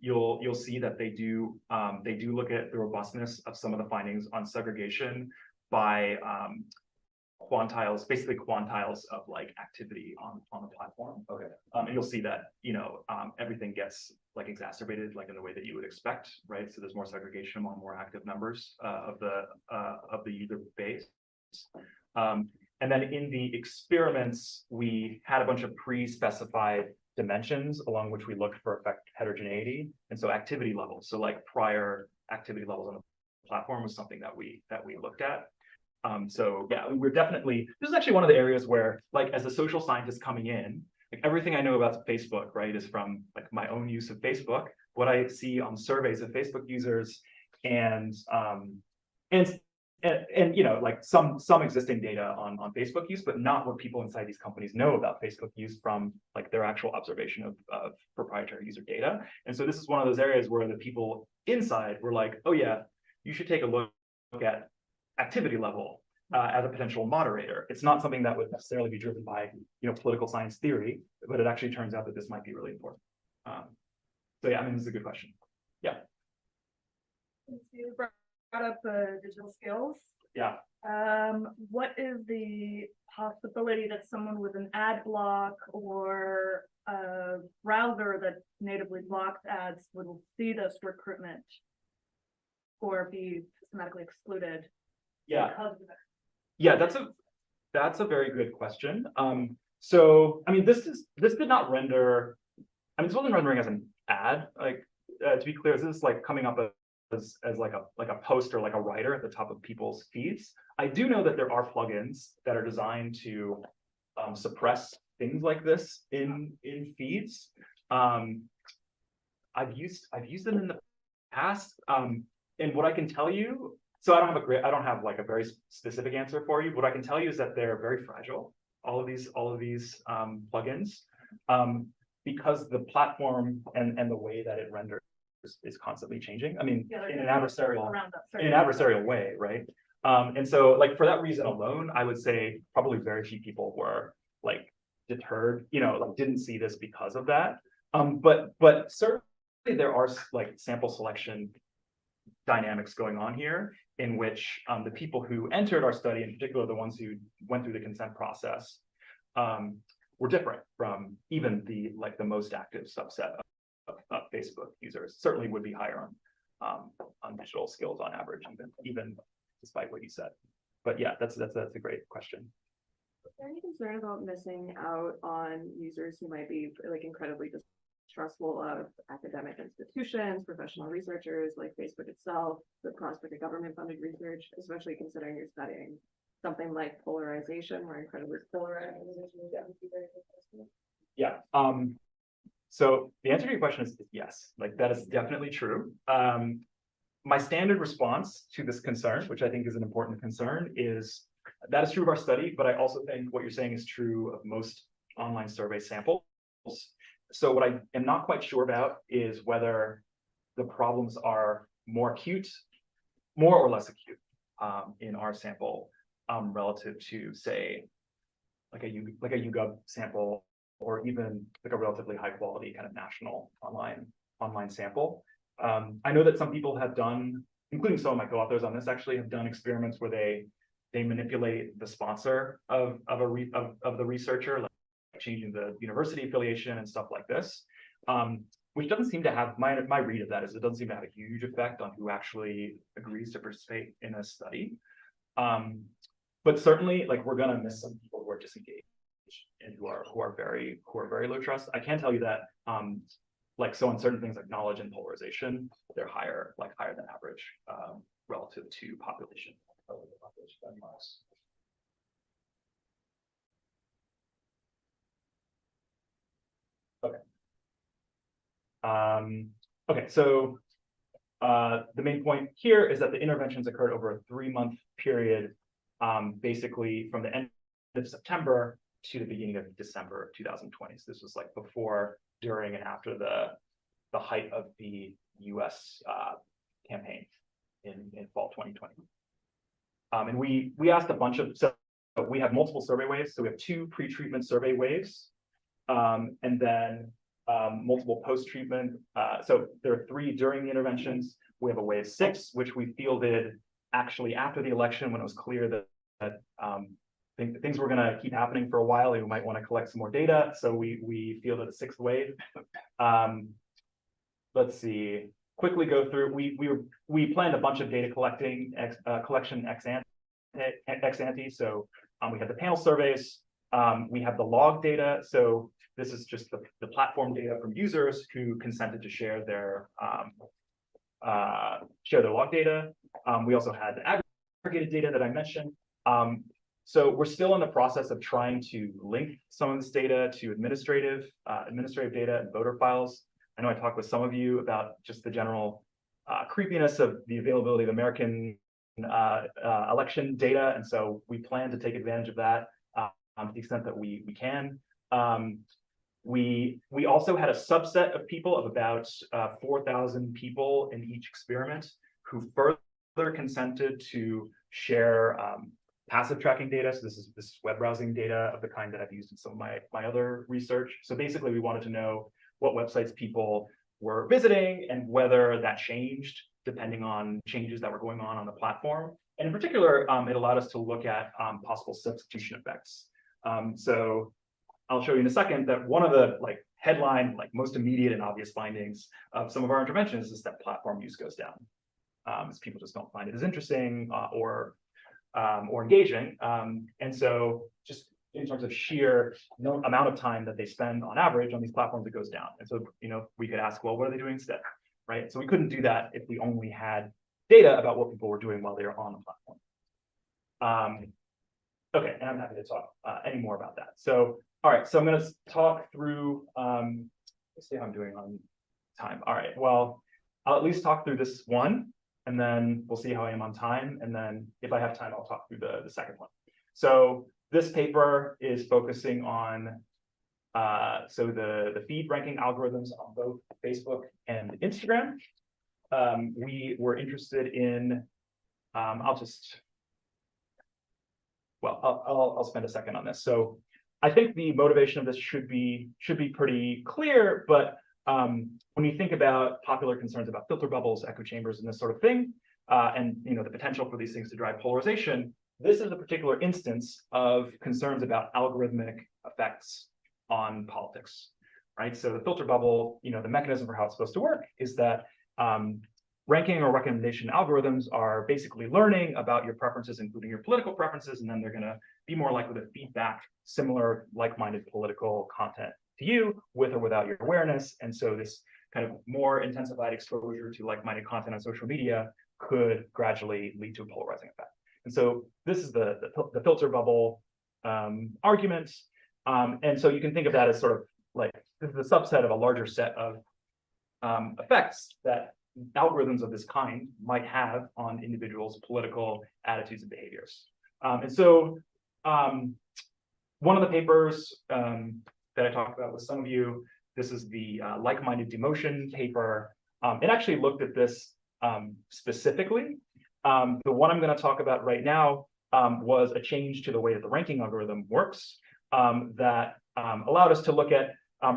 you'll see that they do look at the robustness of some of the findings on segregation by quantiles, basically quantiles of like activity on the platform. Okay. And you'll see that, everything gets like exacerbated like in the way that you would expect, right? So there's more segregation among more active members of the user base. And then in the experiments, we had a bunch of pre-specified dimensions along which we looked for effect heterogeneity. And so activity levels, so like prior activity levels on the platform was something that we looked at. So yeah, we're definitely, this is actually one of the areas where, like, as a social scientist coming in, like everything I know about Facebook, right, is from like my own use of Facebook, what I see on surveys of Facebook users, and like some existing data on Facebook use, but not what people inside these companies know about Facebook use from like their actual observation of proprietary user data. And so this is one of those areas where the people inside were like, oh yeah, you should take a look at activity level as a potential moderator. It's not something that would necessarily be driven by political science theory, but it actually turns out that this might be really important. So yeah, I mean, this is a good question. Yeah. You brought up digital skills. Yeah. What is the possibility that someone with an ad block or a browser that natively blocks ads would see this recruitment or be systematically excluded? Yeah. Because of it? Yeah, that's a very good question. So I mean, this did not render. I mean, this wasn't rendering as an ad. Like to be clear, this is like coming up as like a post or like a writer at the top of people's feeds. I do know that there are plugins that are designed to suppress things like this in feeds. I've used them in the past, and what I can tell you. So I don't have like a very specific answer for you. What I can tell you is that they're very fragile. All of these plugins, because the platform and the way that it renders is constantly changing. I mean, in an adversarial way, right? And so like for that reason alone, I would say probably very few people were like deterred, like didn't see this because of that. But certainly there are like sample selection dynamics going on here, in which the people who entered our study, in particular the ones who went through the consent process, were different from even the most active subset of Facebook users. Certainly would be higher on digital skills on average, even despite what you said. But yeah, that's a great question. Is there any concern about missing out on users who might be like incredibly distrustful of academic institutions, professional researchers like Facebook itself, the prospect of government-funded research, especially considering you're studying something like polarization, where incredibly polarized organizations would be very successful? Yeah. So the answer to your question is yes. Like that is definitely true. My standard response to this concern, which I think is an important concern, is that is true of our study, but I also think what you're saying is true of most online survey samples. So what I am not quite sure about is whether the problems are more or less acute in our sample relative to, say, like a YouGov sample, or even like a relatively high quality kind of national online sample. I know that some people have done, including some of my co-authors on this, actually have done experiments where they manipulate the sponsor of the researcher, like changing the university affiliation and stuff like this, which doesn't seem to have, my read of that is it doesn't seem to have a huge effect on who actually agrees to participate in a study. But certainly, like, we're gonna miss some people who are disengaged and who are very low trust. I can tell you that like, so on certain things like knowledge and polarization, they're higher than average relative to population. Okay, so the main point here is that the interventions occurred over a 3-month period, basically from the end of September to the beginning of December of 2020. So this was like before, during, and after the height of the US campaign in fall 2020. And we asked a bunch of, so we have multiple survey waves. So we have 2 pre-treatment survey waves, and then multiple post-treatment. So there are 3 during the interventions. We have a wave 6, which we fielded actually after the election when it was clear that things were going to keep happening for a while. We might want to collect some more data. So we fielded a 6th wave. Let's see. Quickly go through. We planned a bunch of data collection ex ante. So we had the panel surveys. We have the log data. So this is just the platform data from users who consented to share their log data. We also had the aggregated data that I mentioned. So we're still in the process of trying to link some of this data to administrative data and voter files. I know I talked with some of you about just the general creepiness of the availability of American election data, and so we plan to take advantage of that to the extent that we can. We also had a subset of people of about 4,000 people in each experiment who further consented to share passive tracking data. So this is web browsing data of the kind that I've used in some of my other research. So basically, we wanted to know what websites people were visiting and whether that changed depending on changes that were going on the platform. And in particular, it allowed us to look at possible substitution effects. So I'll show you in a second that one of the headline, most immediate and obvious findings of some of our interventions is that platform use goes down, as people just don't find it as interesting or engaging. And so just in terms of sheer amount of time that they spend on average on these platforms, it goes down. And so, we could ask, well, what are they doing instead, right? So we couldn't do that if we only had data about what people were doing while they were on the platform. Okay, and I'm happy to talk any more about that. So, all right, so I'm going to talk through, let's see how I'm doing on time. All right, well, I'll at least talk through this one, and then we'll see how I am on time. And then if I have time, I'll talk through the second one. So this paper is focusing on the feed ranking algorithms on both Facebook and Instagram. We were interested in, I'll spend a second on this. So I think the motivation of this should be pretty clear, but when you think about popular concerns about filter bubbles, echo chambers, and this sort of thing, and the potential for these things to drive polarization, this is a particular instance of concerns about algorithmic effects on politics, right? So the filter bubble, the mechanism for how it's supposed to work is that ranking or recommendation algorithms are basically learning about your preferences, including your political preferences, and then they're going to be more likely to feed back similar like-minded political content to you with or without your awareness. And so this kind of more intensified exposure to like-minded content on social media could gradually lead to a polarizing effect. And so this is the filter bubble argument. And so you can think of that as sort of this is a subset of a larger set of effects that algorithms of this kind might have on individuals' political attitudes and behaviors. And so one of the papers that I talked about with some of you, this is the like-minded demotion paper. It actually looked at this specifically. The one I'm going to talk about right now was a change to the way that the ranking algorithm works that allowed us to look at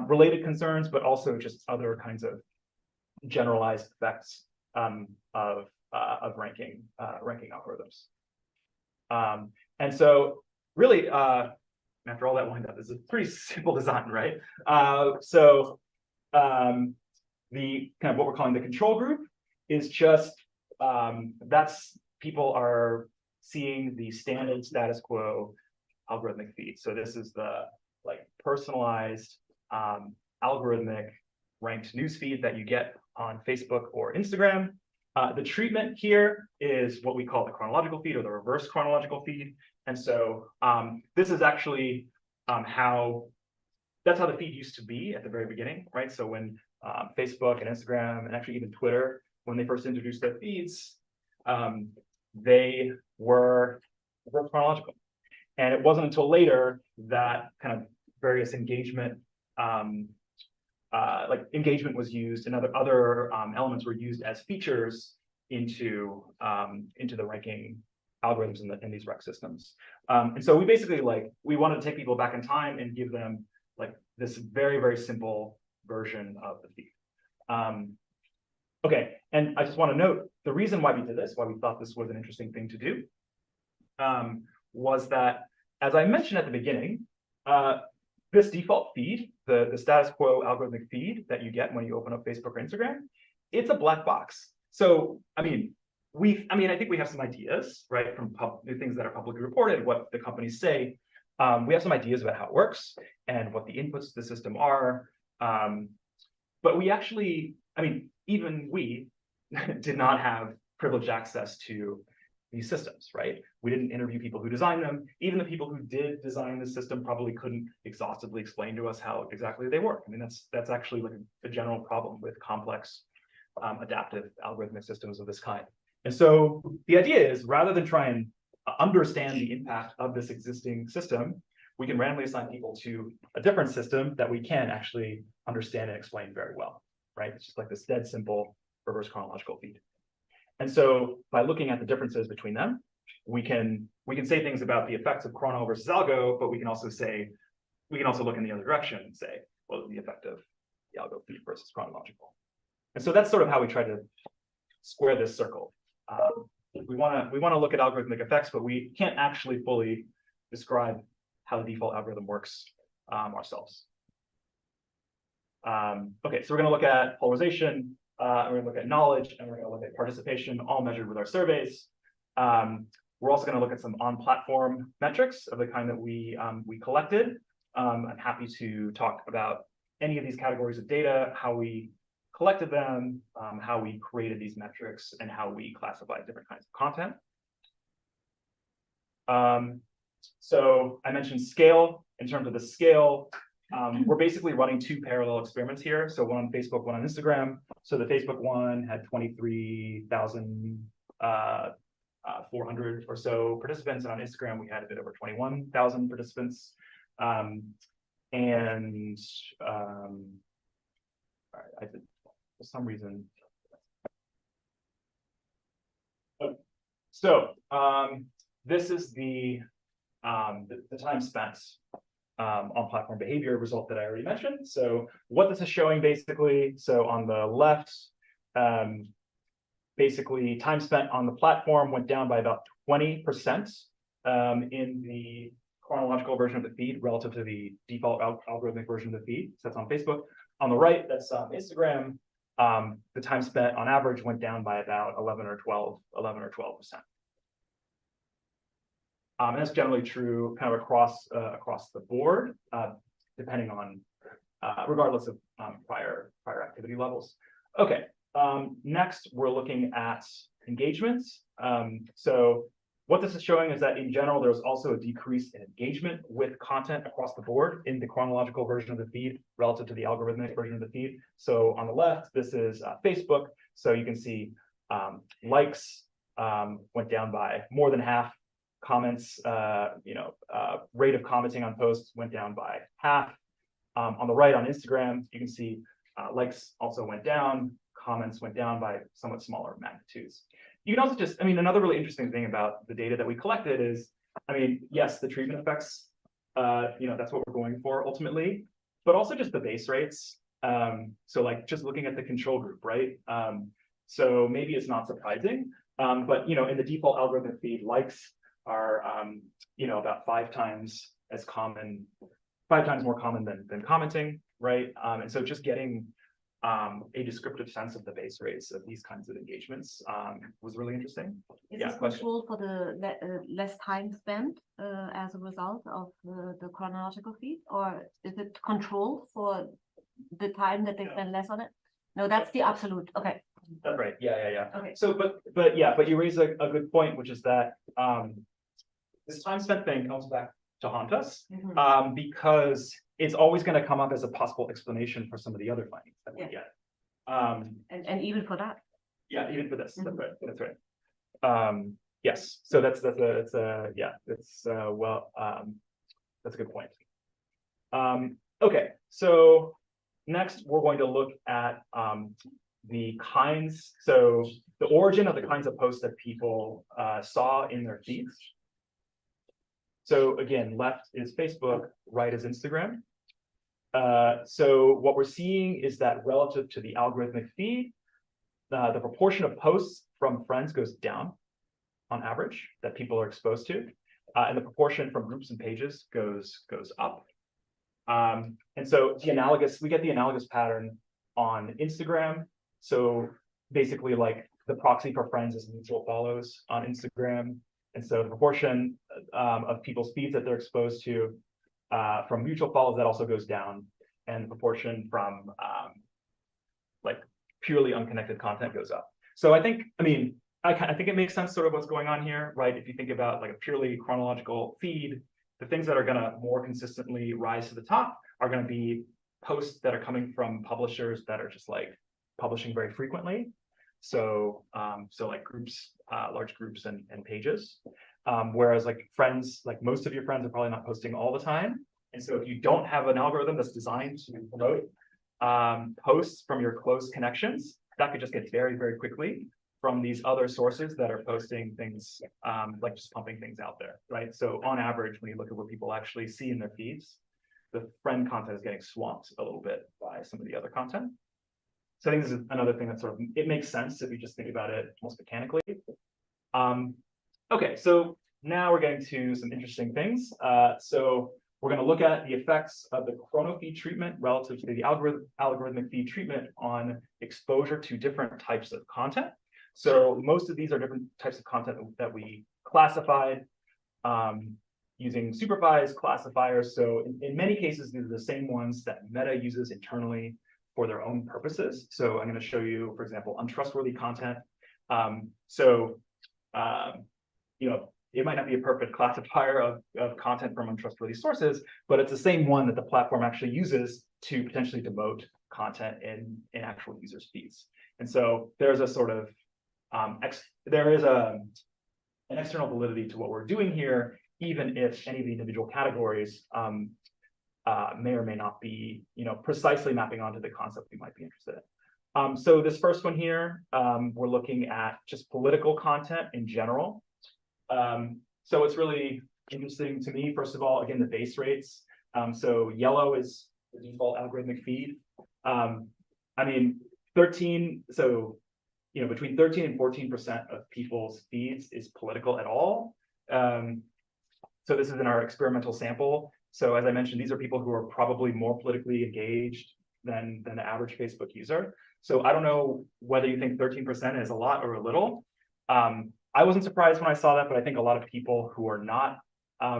related concerns, but also just other kinds of generalized effects of ranking algorithms. And so really, after all that wind up, this is a pretty simple design, right? So the kind of what we're calling the control group is just that's people are seeing the standard status quo algorithmic feed. So this is the personalized algorithmic ranked newsfeed that you get on Facebook or Instagram. The treatment here is what we call the chronological feed or the reverse chronological feed. And so this is actually that's how the feed used to be at the very beginning, right? So when Facebook and Instagram and actually even Twitter, when they first introduced their feeds, they were reverse chronological. And it wasn't until later that kind of various engagement engagement was used and other elements were used as features into the ranking algorithms in these rec systems. And so we basically we wanted to take people back in time and give them like this very, very simple version of the feed. Okay, and I just want to note the reason why we did this, why we thought this was an interesting thing to do, was that, as I mentioned at the beginning, this default feed, the status quo algorithmic feed that you get when you open up Facebook or Instagram, it's a black box. So, I mean, I think we have some ideas, right, from things that are publicly reported, what the companies say. We have some ideas about how it works and what the inputs to the system are. But we actually, even we did not have privileged access to these systems, right? We didn't interview people who designed them. Even the people who did design the system probably couldn't exhaustively explain to us how exactly they work. I mean, that's actually like a general problem with complex adaptive algorithmic systems of this kind. And so the idea is, rather than try and understand the impact of this existing system, we can randomly assign people to a different system that we can actually understand and explain very well, right? It's just like this dead simple reverse chronological feed. And so by looking at the differences between them, we can say things about the effects of chrono versus algo, but we can also look in the other direction and say, what is the effect of the algo feed versus chronological? And so that's sort of how we try to square this circle. We want to look at algorithmic effects, but we can't actually fully describe how the default algorithm works ourselves. Okay, so we're going to look at polarization, we're going to look at knowledge, and we're going to look at participation, all measured with our surveys. We're also going to look at some on-platform metrics of the kind that we collected. I'm happy to talk about any of these categories of data, how we collected them, how we created these metrics, and how we classified different kinds of content. So I mentioned scale. In terms of the scale, we're basically running two parallel experiments here. So one on Facebook, one on Instagram. So the Facebook one had 23,400 or so participants, and on Instagram we had a bit over 21,000 participants. All right, I did for some reason. Oh, so this is the time spent on platform behavior result that I already mentioned. So what this is showing basically, so on the left, basically time spent on the platform went down by about 20% in the chronological version of the feed relative to the default algorithmic version of the feed. So that's on Facebook. On the right, that's Instagram. The time spent on average went down by about 11 or 12%. And that's generally true kind of across the board, depending on, regardless of prior activity levels. Okay, next we're looking at engagements. So what this is showing is that in general, there's also a decrease in engagement with content across the board in the chronological version of the feed relative to the algorithmic version of the feed. So on the left, this is Facebook. So you can see likes went down by more than half. Comments, rate of commenting on posts went down by half. On the right on Instagram, you can see likes also went down, comments went down by somewhat smaller magnitudes. You can also just, another really interesting thing about the data that we collected is, yes, the treatment effects, that's what we're going for ultimately, but also just the base rates. So like just looking at the control group, right? So maybe it's not surprising, but in the default algorithm feed, likes are about 5 times more common than commenting, right? And so just getting a descriptive sense of the base rates of these kinds of engagements was really interesting. Is Yeah, this controlled for the less time spent as a result of the chronological feed, or is it controlled for the time that they spend less on it? No, that's the absolute. Okay. That's right. Yeah. Okay. So, but you raise a good point, which is that this time spent thing comes back to haunt us because it's always going to come up as a possible explanation for some of the other findings that we get. And even for that. Yeah, even for this. That's right. That's right. Yes. So that's a good point. Okay. So next we're going to look at the kinds, so the origin of the kinds of posts that people saw in their feeds. So again, left is Facebook, right is Instagram. So what we're seeing is that relative to the algorithmic feed, the proportion of posts from friends goes down on average that people are exposed to, and the proportion from groups and pages goes up. And so we get the analogous pattern on Instagram. So basically, like the proxy for friends is mutual follows on Instagram. And so the proportion of people's feeds that they're exposed to from mutual follows, that also goes down. And the proportion from like purely unconnected content goes up. So I think it makes sense sort of what's going on here, right? If you think about like a purely chronological feed, the things that are going to more consistently rise to the top are going to be posts that are coming from publishers that are just like publishing very frequently. So like groups, large groups and pages. Whereas like friends, like most of your friends are probably not posting all the time. And so if you don't have an algorithm that's designed to promote posts from your close connections, that could just get very, very quickly from these other sources that are posting things, like just pumping things out there, right? So on average, when you look at what people actually see in their feeds, the friend content is getting swamped a little bit by some of the other content. So I think this is another thing that sort of, it makes sense if you just think about it almost mechanically. Okay, so now we're getting to some interesting things. So we're going to look at the effects of the chrono feed treatment relative to the algorithmic feed treatment on exposure to different types of content. So most of these are different types of content that we classified using supervised classifiers. So in many cases, these are the same ones that Meta uses internally for their own purposes. So I'm going to show you, for example, untrustworthy content. You know, it might not be a perfect classifier of content from untrustworthy sources, but it's the same one that the platform actually uses to potentially demote content in actual users' feeds. And so there's a sort of an external validity to what we're doing here, even if any of the individual categories may or may not be, you know, precisely mapping onto the concept we might be interested in. So this first one here, we're looking at just political content in general. So it's really interesting to me, first of all, again, the base rates. So yellow is the default algorithmic feed. I mean, 13, so, you know, between 13 and 14% of people's feeds is political at all. So this is in our experimental sample. So as I mentioned, these are people who are probably more politically engaged than the average Facebook user. So I don't know whether you think 13% is a lot or a little. I wasn't surprised when I saw that, but I think a lot of people who are not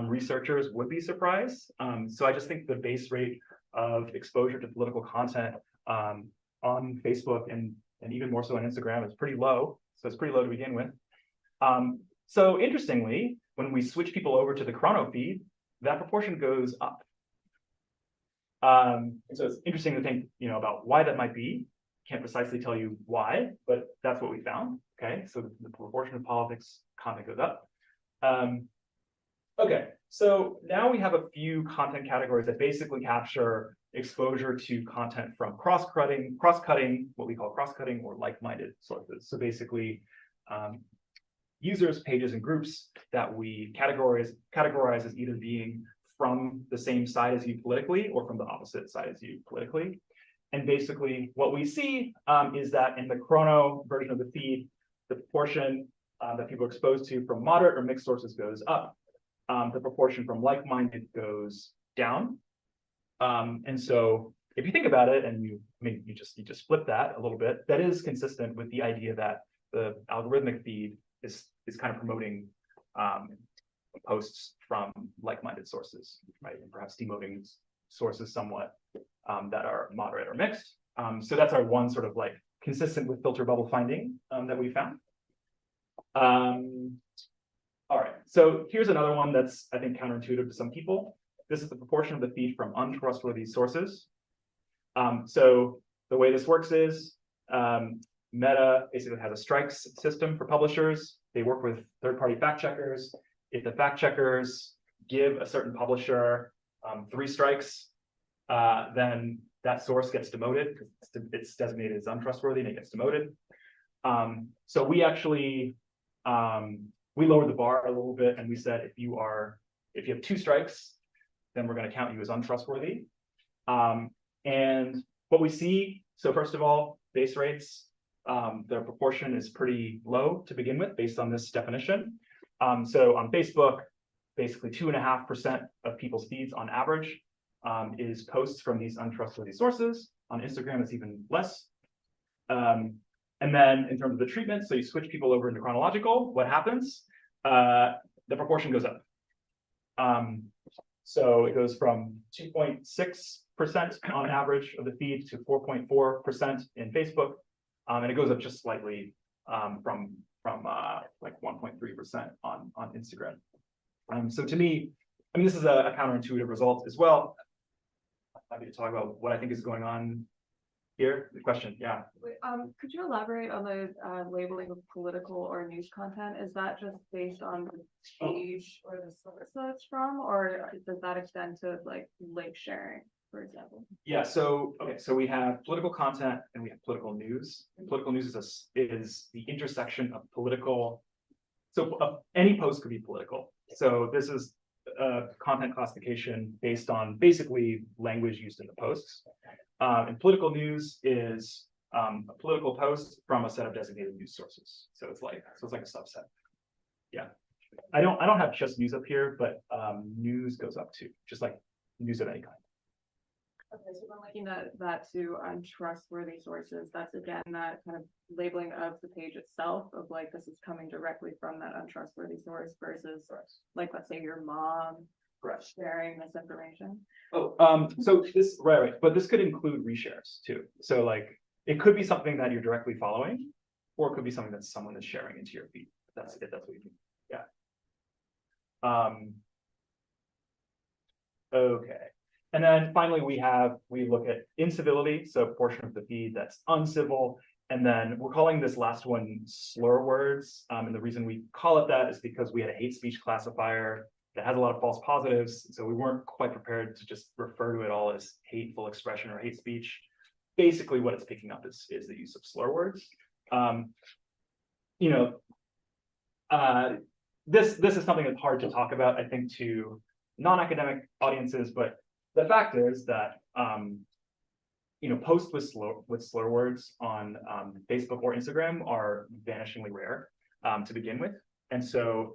researchers would be surprised. So I just think the base rate of exposure to political content on Facebook and even more so on Instagram is pretty low. So it's pretty low to begin with. So interestingly, when we switch people over to the chrono feed, that proportion goes up. And so it's interesting to think, you know, about why that might be. Can't precisely tell you why, but that's what we found. Okay, so the proportion of politics content goes up. Okay, so now we have a few content categories that basically capture exposure to content from cross-cutting, what we call cross-cutting or like-minded sources. So basically, users, pages, and groups that we categorize as either being from the same side as you politically or from the opposite side as you politically. And basically what we see is that in the chrono version of the feed, the proportion that people are exposed to from moderate or mixed sources goes up. The proportion from like-minded goes down. And so if you think about it, and you just flip that a little bit, that is consistent with the idea that the algorithmic feed is kind of promoting posts from like-minded sources, right? And perhaps demoting sources somewhat that are moderate or mixed. So that's our one sort of like consistent with filter bubble finding that we found. All right, so here's another one that's, I think, counterintuitive to some people. This is the proportion of the feed from untrustworthy sources. So the way this works is Meta basically has a strikes system for publishers. They work with third-party fact checkers. If the fact checkers give a certain publisher 3 strikes, then that source gets demoted because it's designated as untrustworthy and it gets demoted. So we actually we lowered the bar a little bit and we said if you have 2 strikes, then we're going to count you as untrustworthy. And what we see, so first of all, base rates, the proportion is pretty low to begin with based on this definition. So on Facebook, basically 2.5% of people's feeds on average is posts from these untrustworthy sources. On Instagram, it's even less. And then in terms of the treatment, so you switch people over into chronological, what happens? The proportion goes up. So it goes from 2.6% on average of the feed to 4.4% in Facebook. And it goes up just slightly from like 1.3% on Instagram. So to me, I mean, this is a counterintuitive result as well. I'm happy to talk about what I think is going on here. The question, yeah. Could you elaborate on the labeling of political or news content? Is that just based on the page or the source that it's from, or does that extend to like link sharing, for example? Yeah, so okay, so we have political content and we have political news. And political news is the intersection of political. So any post could be political. So this is content classification based on basically language used in the posts. And political news is a political post from a set of designated news sources. So it's like a subset. Yeah, I don't have just news up here, but news goes up too, just like news of any kind. Okay, so when looking at that to untrustworthy sources, that's again that kind of labeling of the page itself of like this is coming directly from that untrustworthy source versus like let's say your mom sharing this information. Oh, so this right, but this could include reshares too. So like it could be something that you're directly following, or it could be something that someone is sharing into your feed. That's it. That's what you mean. Yeah. Okay. And then finally, we look at incivility, so a portion of the feed that's uncivil. And then we're calling this last one slur words. And the reason we call it that is because we had a hate speech classifier that has a lot of false positives. So we weren't quite prepared to just refer to it all as hateful expression or hate speech. Basically, what it's picking up is the use of slur words. This is something that's hard to talk about, I think, to non-academic audiences, but the fact is that posts with slur words on Facebook or Instagram are vanishingly rare to begin with, and so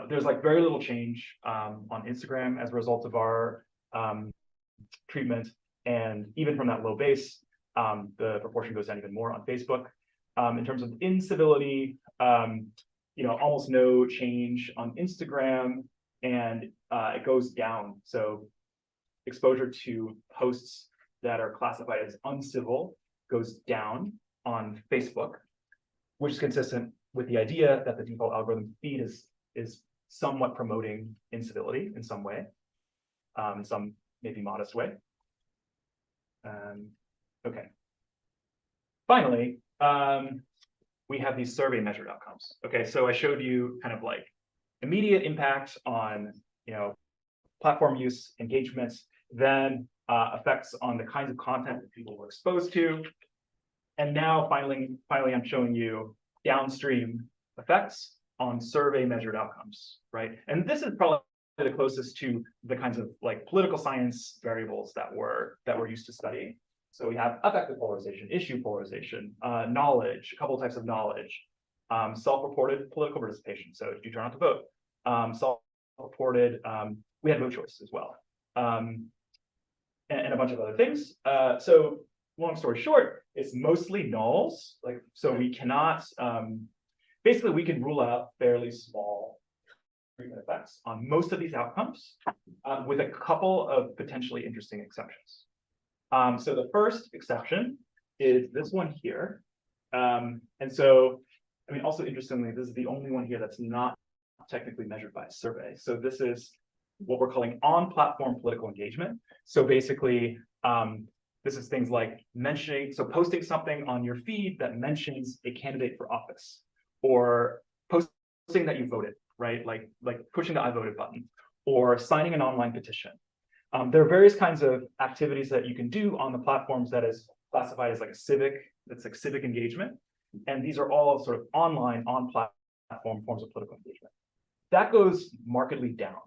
there's like very little change on Instagram as a result of our treatment, and even from that low base, the proportion goes down even more on Facebook. In terms of incivility, almost no change on Instagram. And it goes down. So exposure to posts that are classified as uncivil goes down on Facebook, which is consistent with the idea that the default algorithm feed is somewhat promoting incivility in some way, in some maybe modest way. Okay. Finally, we have these survey measured outcomes. Okay, so I showed you kind of like immediate impact on platform use, engagement, then effects on the kinds of content that people were exposed to, and now finally I'm showing you downstream effects on survey measured outcomes, right? And this is probably the closest to the kinds of like political science variables that we're used to studying. So we have affective polarization, issue polarization, knowledge, a couple of types of knowledge. Self-reported political participation. So did you turn out to vote? Self-reported, we had vote choice as well, and a bunch of other things. So long story short, it's mostly nulls. Like, so we cannot, basically we can rule out fairly small treatment effects on most of these outcomes, with a couple of potentially interesting exceptions. So the first exception is this one here. And so, I mean, also interestingly, this is the only one here that's not technically measured by a survey. So this is what we're calling on-platform political engagement. So basically, this is things like posting something on your feed that mentions a candidate for office, or posting that you voted, right? Like pushing the I voted button, or signing an online petition. There are various kinds of activities that you can do on the platforms that is classified as like civic engagement. And these are all sort of online, on-platform forms of political engagement. That goes markedly down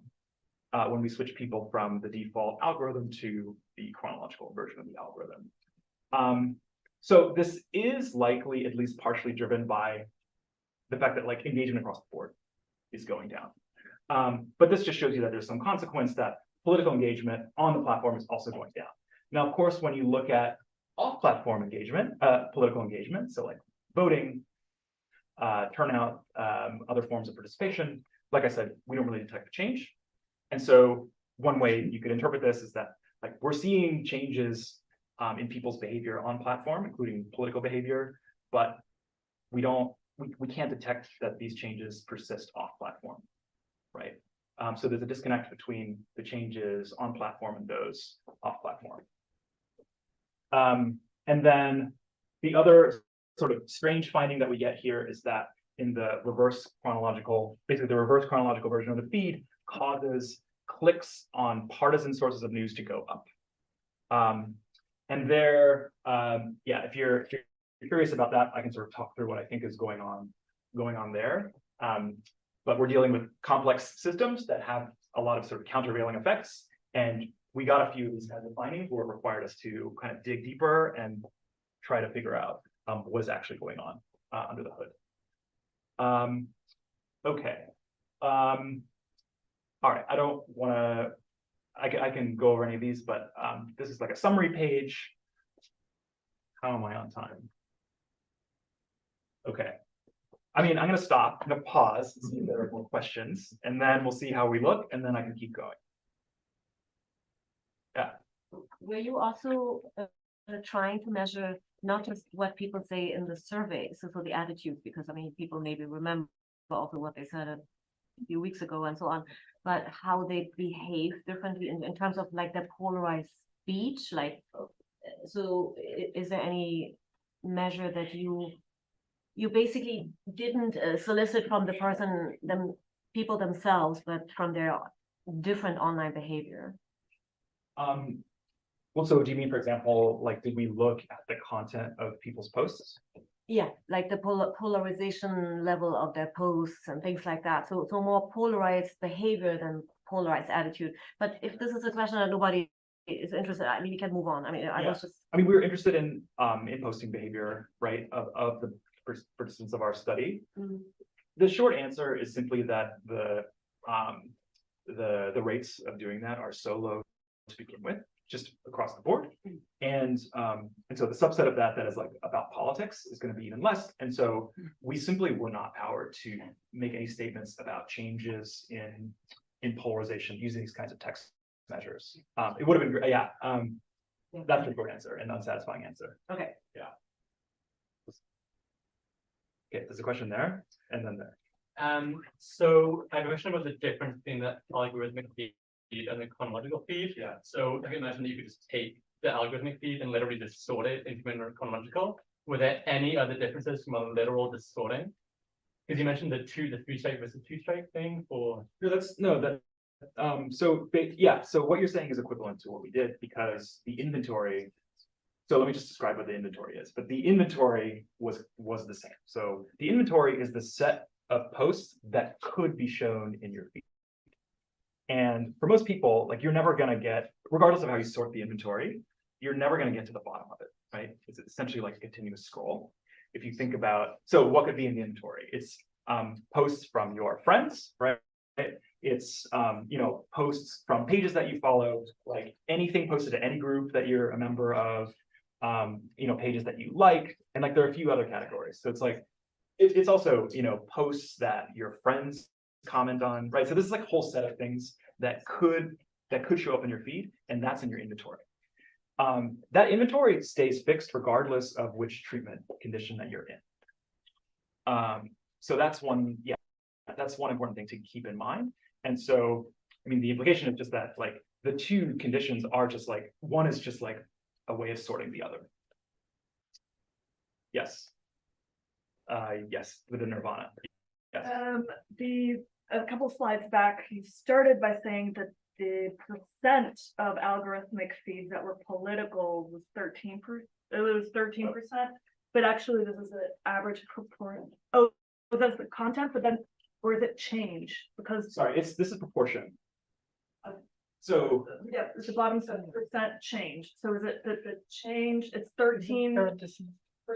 when we switch people from the default algorithm to the chronological version of the algorithm. So this is likely at least partially driven by the fact that like engagement across the board is going down. But this just shows you that there's some consequence that political engagement on the platform is also going down. Now, of course, when you look at off-platform engagement, political engagement, so like voting, turnout, other forms of participation, like I said, we don't really detect the change. And so one way you could interpret this is that like we're seeing changes in people's behavior on platform, including political behavior, but we can't detect that these changes persist off platform, right? So there's a disconnect between the changes on platform and those off platform. And then the other sort of strange finding that we get here is that in the reverse chronological version of the feed causes clicks on partisan sources of news to go up. And there, if you're curious about that, I can sort of talk through what I think is going on there. But we're dealing with complex systems that have a lot of sort of countervailing effects. And we got a few of these kinds of findings where it required us to kind of dig deeper and try to figure out what is actually going on under the hood. Okay. All right, I don't want to, I can go over any of these, but this is like a summary page. How am I on time? Okay. I mean, I'm going to stop, I'm going to pause, see if there are more questions, and then we'll see how we look, and then I can keep going. Yeah. Were you also trying to measure not just what people say in the survey, so the attitudes, because I mean, people maybe remember also what they said a few weeks ago and so on, but how they behave differently in terms of like the polarized speech, like, so is there any measure that you basically didn't solicit from the people themselves, but from their different online behavior? Well, so do you mean, for example, like, did we look at the content of people's posts? Yeah, like the polarization level of their posts and things like that. So more polarized behavior than polarized attitude. But if this is a question that nobody is interested, I mean, we can move on. I mean, I mean, we were interested in posting behavior, right, of the participants of our study. Mm-hmm. The short answer is simply that the rates of doing that are so low to begin with, just across the board. And so the subset of that is like about politics is going to be even less. And so we simply were not powered to make any statements about changes in polarization using these kinds of text measures. It would have been great. Yeah. That's the short answer and unsatisfying answer. Okay. Yeah. Okay, there's a question there and then there. So I have a question about the difference between the algorithmic feed and the chronological feed. Yeah. So I can imagine that you could just take the algorithmic feed and literally just sort it into chronological. Were there any other differences from a literal just sorting? Because you mentioned the 3 strike versus 2 strike thing for. So what you're saying is equivalent to what we did, because the inventory. So let me just describe what the inventory is. But the inventory was the same. So the inventory is the set of posts that could be shown in your feed. And for most people, like, you're never going to get, regardless of how you sort the inventory, you're never going to get to the bottom of it, right? It's essentially like a continuous scroll. If you think about, so what could be in the inventory? It's posts from your friends, right? It's posts from pages that you follow, like anything posted to any group that you're a member of, pages that you like, and like there are a few other categories. So it's like it's also posts that your friends comment on, right? So this is like a whole set of things that could show up in your feed, and that's in your inventory. That inventory stays fixed regardless of which treatment condition that you're in. So that's one important thing to keep in mind. And so, I mean, the implication is just that like the two conditions are just like, one is just like a way of sorting the other. Yes. Yes, with the Nirvana. Yes. A couple slides back, you started by saying that the percent of algorithmic feeds that were political was 13%. It was 13%, but actually this is the average proportion. Oh, that's the content, but then, or is it change? Because Sorry, this is proportion. So, yeah, it's the bottom 7% change. So is it the change? It's 13%.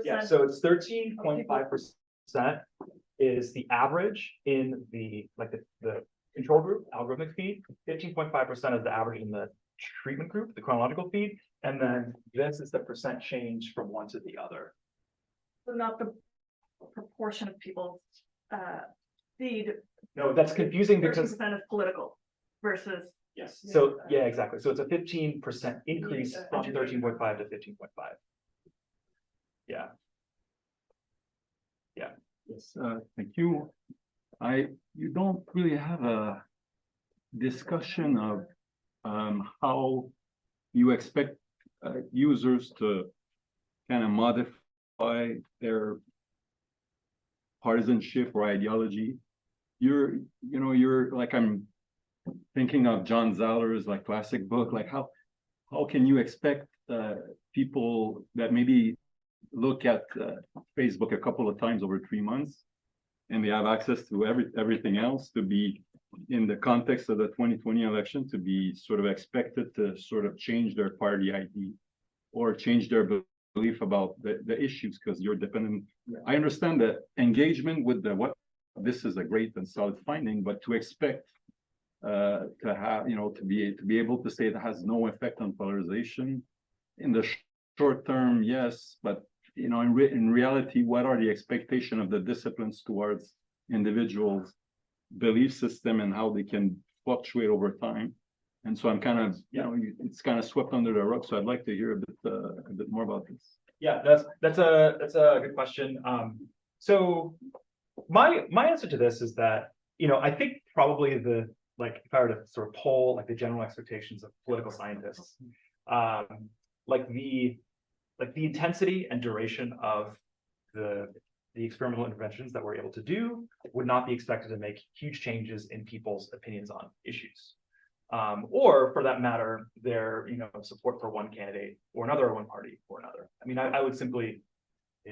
yeah, so it's 13.5% is the average in the control group, algorithmic feed. 15.5% is the average in the treatment group, the chronological feed. And then this is the percent change from one to the other. So not the proportion of people's feed. No, that's confusing because 13% is political versus. yes. So yeah, exactly. So it's a 15% increase from 13.5 to 15.5. Yeah. Yeah. Yes, thank you. You don't really have a discussion of how you expect users to kind of modify their partisanship or ideology. You're like, I'm thinking of John Zaller's like classic book, like how can you expect people that maybe look at Facebook a couple of times over 3 months and they have access to everything else to be in the context of the 2020 election to be sort of expected to sort of change their party ID or change their belief about the issues because you're dependent. I understand that engagement with this is a great and solid finding, but to expect to have, to be able to say it has no effect on polarization in the short term, yes, but in reality, what are the expectations of the disciplines towards individuals' belief system and how they can fluctuate over time? And so I'm kind of, it's kind of swept under the rug. So I'd like to hear a bit more about this. Yeah, that's a good question. So my answer to this is that, I think probably if I were to sort of poll like the general expectations of political scientists, the intensity and duration of the experimental interventions that we're able to do would not be expected to make huge changes in people's opinions on issues. Or for that matter, their support for one candidate or another, or one party or another. I mean, I would simply,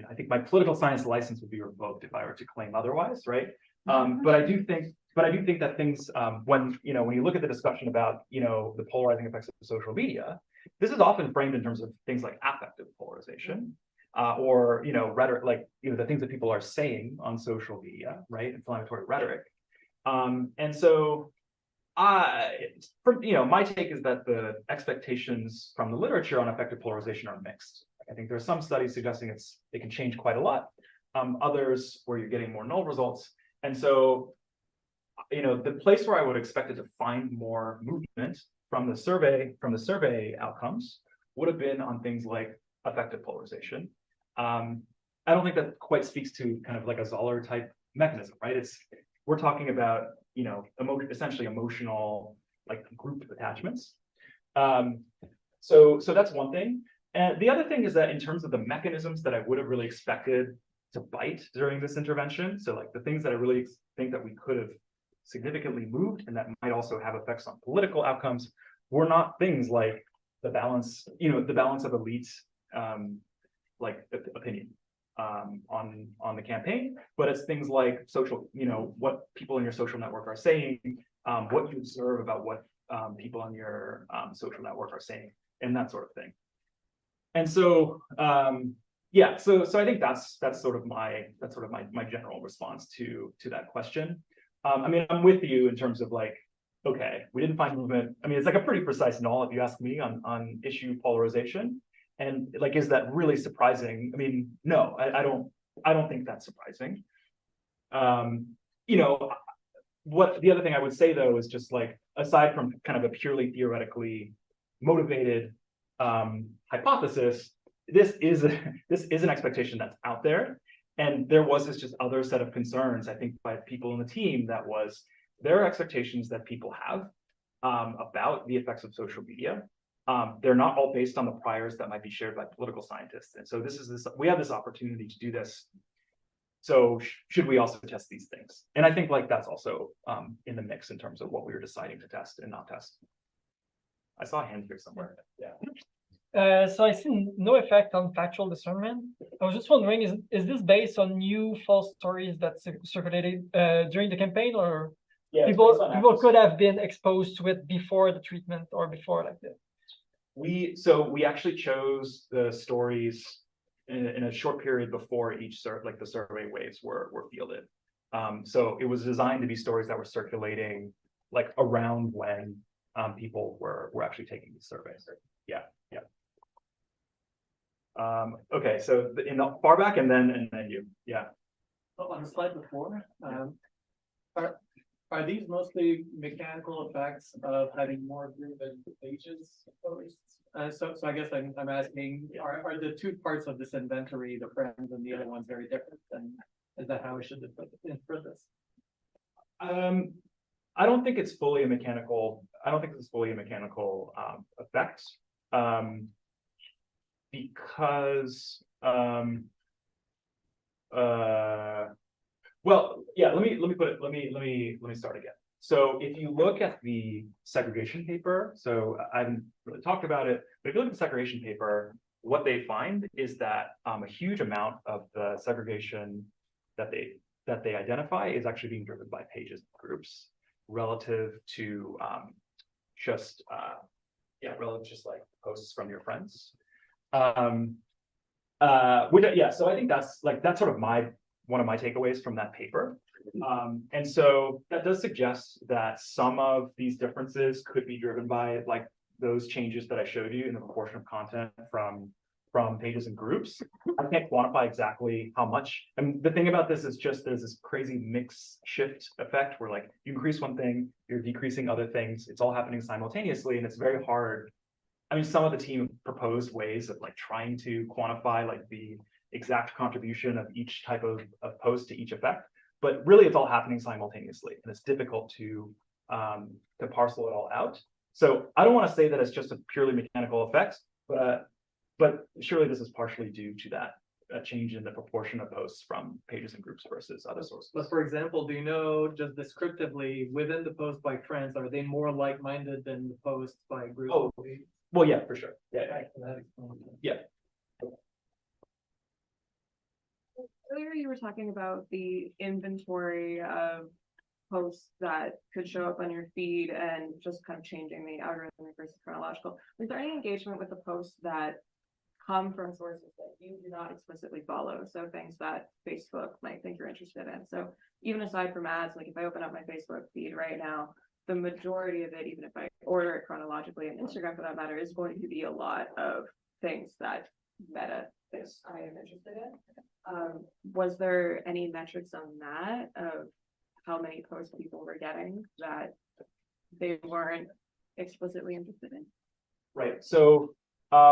I think my political science license would be revoked if I were to claim otherwise, right? But I do think that things, when you look at the discussion about the polarizing effects of social media, this is often framed in terms of things like affective polarization, or rhetoric, like the things that people are saying on social media, right? Inflammatory rhetoric, and so my take is that the expectations from the literature on affective polarization are mixed. I think there are some studies suggesting it can change quite a lot, others where you're getting more null results, and so the place where I would expect it to find more movement from the survey outcomes would have been on things like affective polarization. I don't think that quite speaks to kind of like a Zoller type mechanism, right? We're talking about essentially emotional like group attachments. So that's one thing. And the other thing is that in terms of the mechanisms that I would have really expected to bite during this intervention, so like the things that I really think that we could have significantly moved and that might also have effects on political outcomes, were not things like the balance of elites opinion on the campaign, but it's things like social, what people in your social network are saying, what you observe about what people on your social network are saying, and that sort of thing. And so so I think that's sort of my general response to that question. I mean, I'm with you in terms of like, okay, we didn't find movement. I mean, it's like a pretty precise null if you ask me on issue polarization. And like, is that really surprising? I mean, no, I don't think that's surprising. What the other thing I would say though is just like, aside from kind of a purely theoretically motivated hypothesis, this is an expectation that's out there. And there was this just other set of concerns, I think, by people in the team, that was there are expectations that people have about the effects of social media. They're not all based on the priors that might be shared by political scientists. And so we have this opportunity to do this. So should we also test these things? And I think like that's also in the mix in terms of what we were deciding to test and not test. I saw a hand here somewhere. Yeah. So I see no effect on factual discernment. I was just wondering, is this based on new false stories that circulated during the campaign, or Yeah, it's people based on people actual could have been exposed to it before the treatment or before like this? We actually chose the stories in a short period before each the survey waves were fielded. So it was designed to be stories that were circulating like around when people were actually taking these surveys. Yeah. Okay, so in the far back and then you. Yeah. On the slide before, are these mostly mechanical effects of having more grouped pages posts? So I guess I'm asking, are the two parts of this inventory, the friends and the other ones, very different? And is that how we should interpret this? I don't think it's fully a mechanical. I don't think this is fully a mechanical effect. Because well, yeah, let me put it, let me start again. So if you look at the segregation paper, so I haven't really talked about it, but if you look at the segregation paper, what they find is that a huge amount of the segregation that they identify is actually being driven by pages and groups relative to just like posts from your friends. So I think that's sort of one of my takeaways from that paper. And so that does suggest that some of these differences could be driven by like those changes that I showed you in the proportion of content from pages and groups. I can't quantify exactly how much. And the thing about this is just there's this crazy mix shift effect where like you increase one thing, you're decreasing other things. It's all happening simultaneously, and it's very hard. I mean, some of the team proposed ways of like trying to quantify like the exact contribution of each type of post to each effect, but really it's all happening simultaneously, and it's difficult to parcel it all out. So I don't want to say that it's just a purely mechanical effect, but surely this is partially due to that change in the proportion of posts from pages and groups versus other sources. But for example, do you know just descriptively within the posts by friends, are they more like-minded than the posts by groups? Oh, well, yeah, for sure. Yeah. Earlier you were talking about the inventory of posts that could show up on your feed and just kind of changing the algorithmic versus chronological. Was there any engagement with the posts that come from sources that you do not explicitly follow? So things that Facebook might think you're interested in. So even aside from ads, like if I open up my Facebook feed right now, the majority of it, even if I order it chronologically, and Instagram for that matter, is going to be a lot of things that Meta thinks I am interested in. Was there any metrics on that of how many posts people were getting that they weren't explicitly interested in? Right. So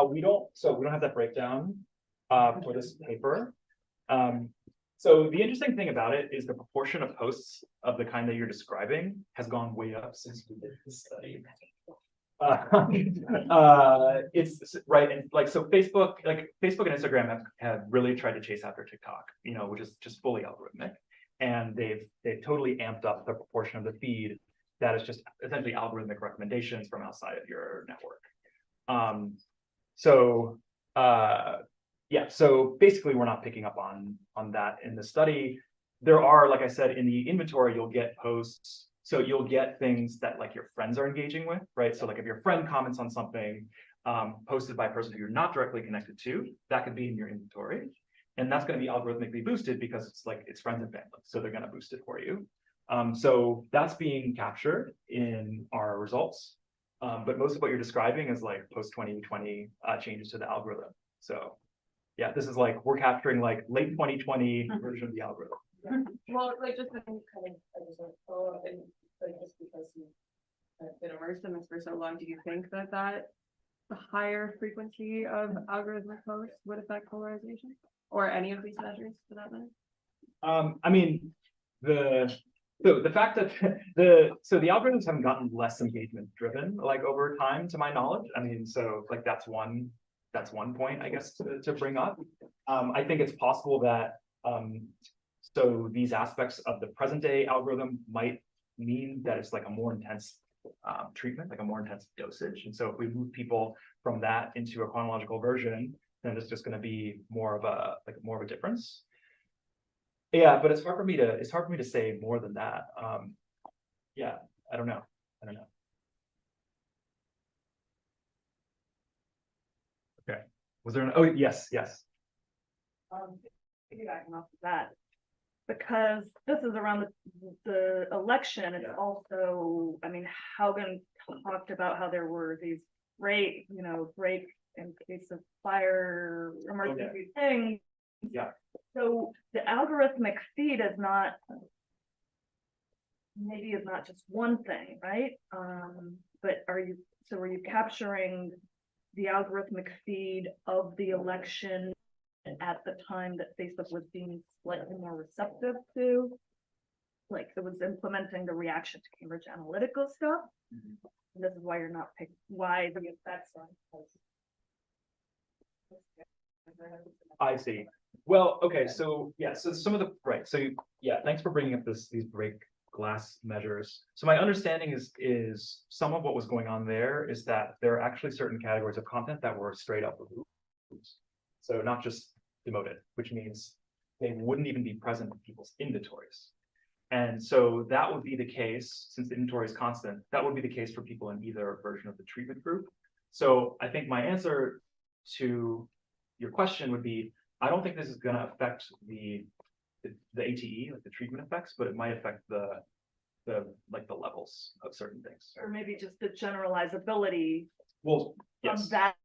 we don't have that breakdown for this paper. So the interesting thing about it is the proportion of posts of the kind that you're describing has gone way up since we did this study. It's right, and like so Facebook and Instagram have really tried to chase after TikTok, which is just fully algorithmic, and they've totally amped up the proportion of the feed that is just essentially algorithmic recommendations from outside of your network. So basically we're not picking up on that in the study. There are, like I said, in the inventory, you'll get posts. So you'll get things that like your friends are engaging with, right? So like if your friend comments on something posted by a person who you're not directly connected to, that could be in your inventory. And that's going to be algorithmically boosted because it's friends and family. So they're going to boost it for you. So that's being captured in our results. But most of what you're describing is like post 2020 changes to the algorithm. So yeah, this is like we're capturing like late 2020 version of the algorithm. Well, like just kind of, I just want to follow up, and like just because you've been immersed in this for so long, do you think that the higher frequency of algorithmic posts would affect polarization, or any of these measures for that matter? I mean, the fact that the algorithms haven't gotten less engagement driven like over time, to my knowledge. I mean, so like that's one point I guess to bring up. I think it's possible that so these aspects of the present day algorithm might mean that it's like a more intense treatment, like a more intensive dosage. And so if we move people from that into a chronological version, then it's just going to be more of a difference. Yeah, but it's hard for me to say more than that. Yeah, I don't know. Okay. Was there oh yes. Piggybacking off of that, because this is around the election, it's Yeah. also, I mean, Haugen talked about how there were these break in case of fire, emergency things. Yeah. So the algorithmic feed is not just one thing, right? But are you capturing the algorithmic feed of the election at the time that Facebook was being slightly more receptive to? Like, it was implementing the reaction to Cambridge Analytica stuff. Mhm. And this is why you're not why the effects on. I see. Well, okay, so yeah, so some of the thanks for bringing up these break glass measures. So my understanding is some of what was going on there is that there are actually certain categories of content that were straight up removed. So not just demoted, which means they wouldn't even be present in people's inventories. And so that would be the case, since the inventory is constant, that would be the case for people in either version of the treatment group. So I think my answer to your question would be, I don't think this is going to affect the ATE, like the treatment effects, but it might affect the levels of certain things. Or maybe just the generalizability Well, of yes. that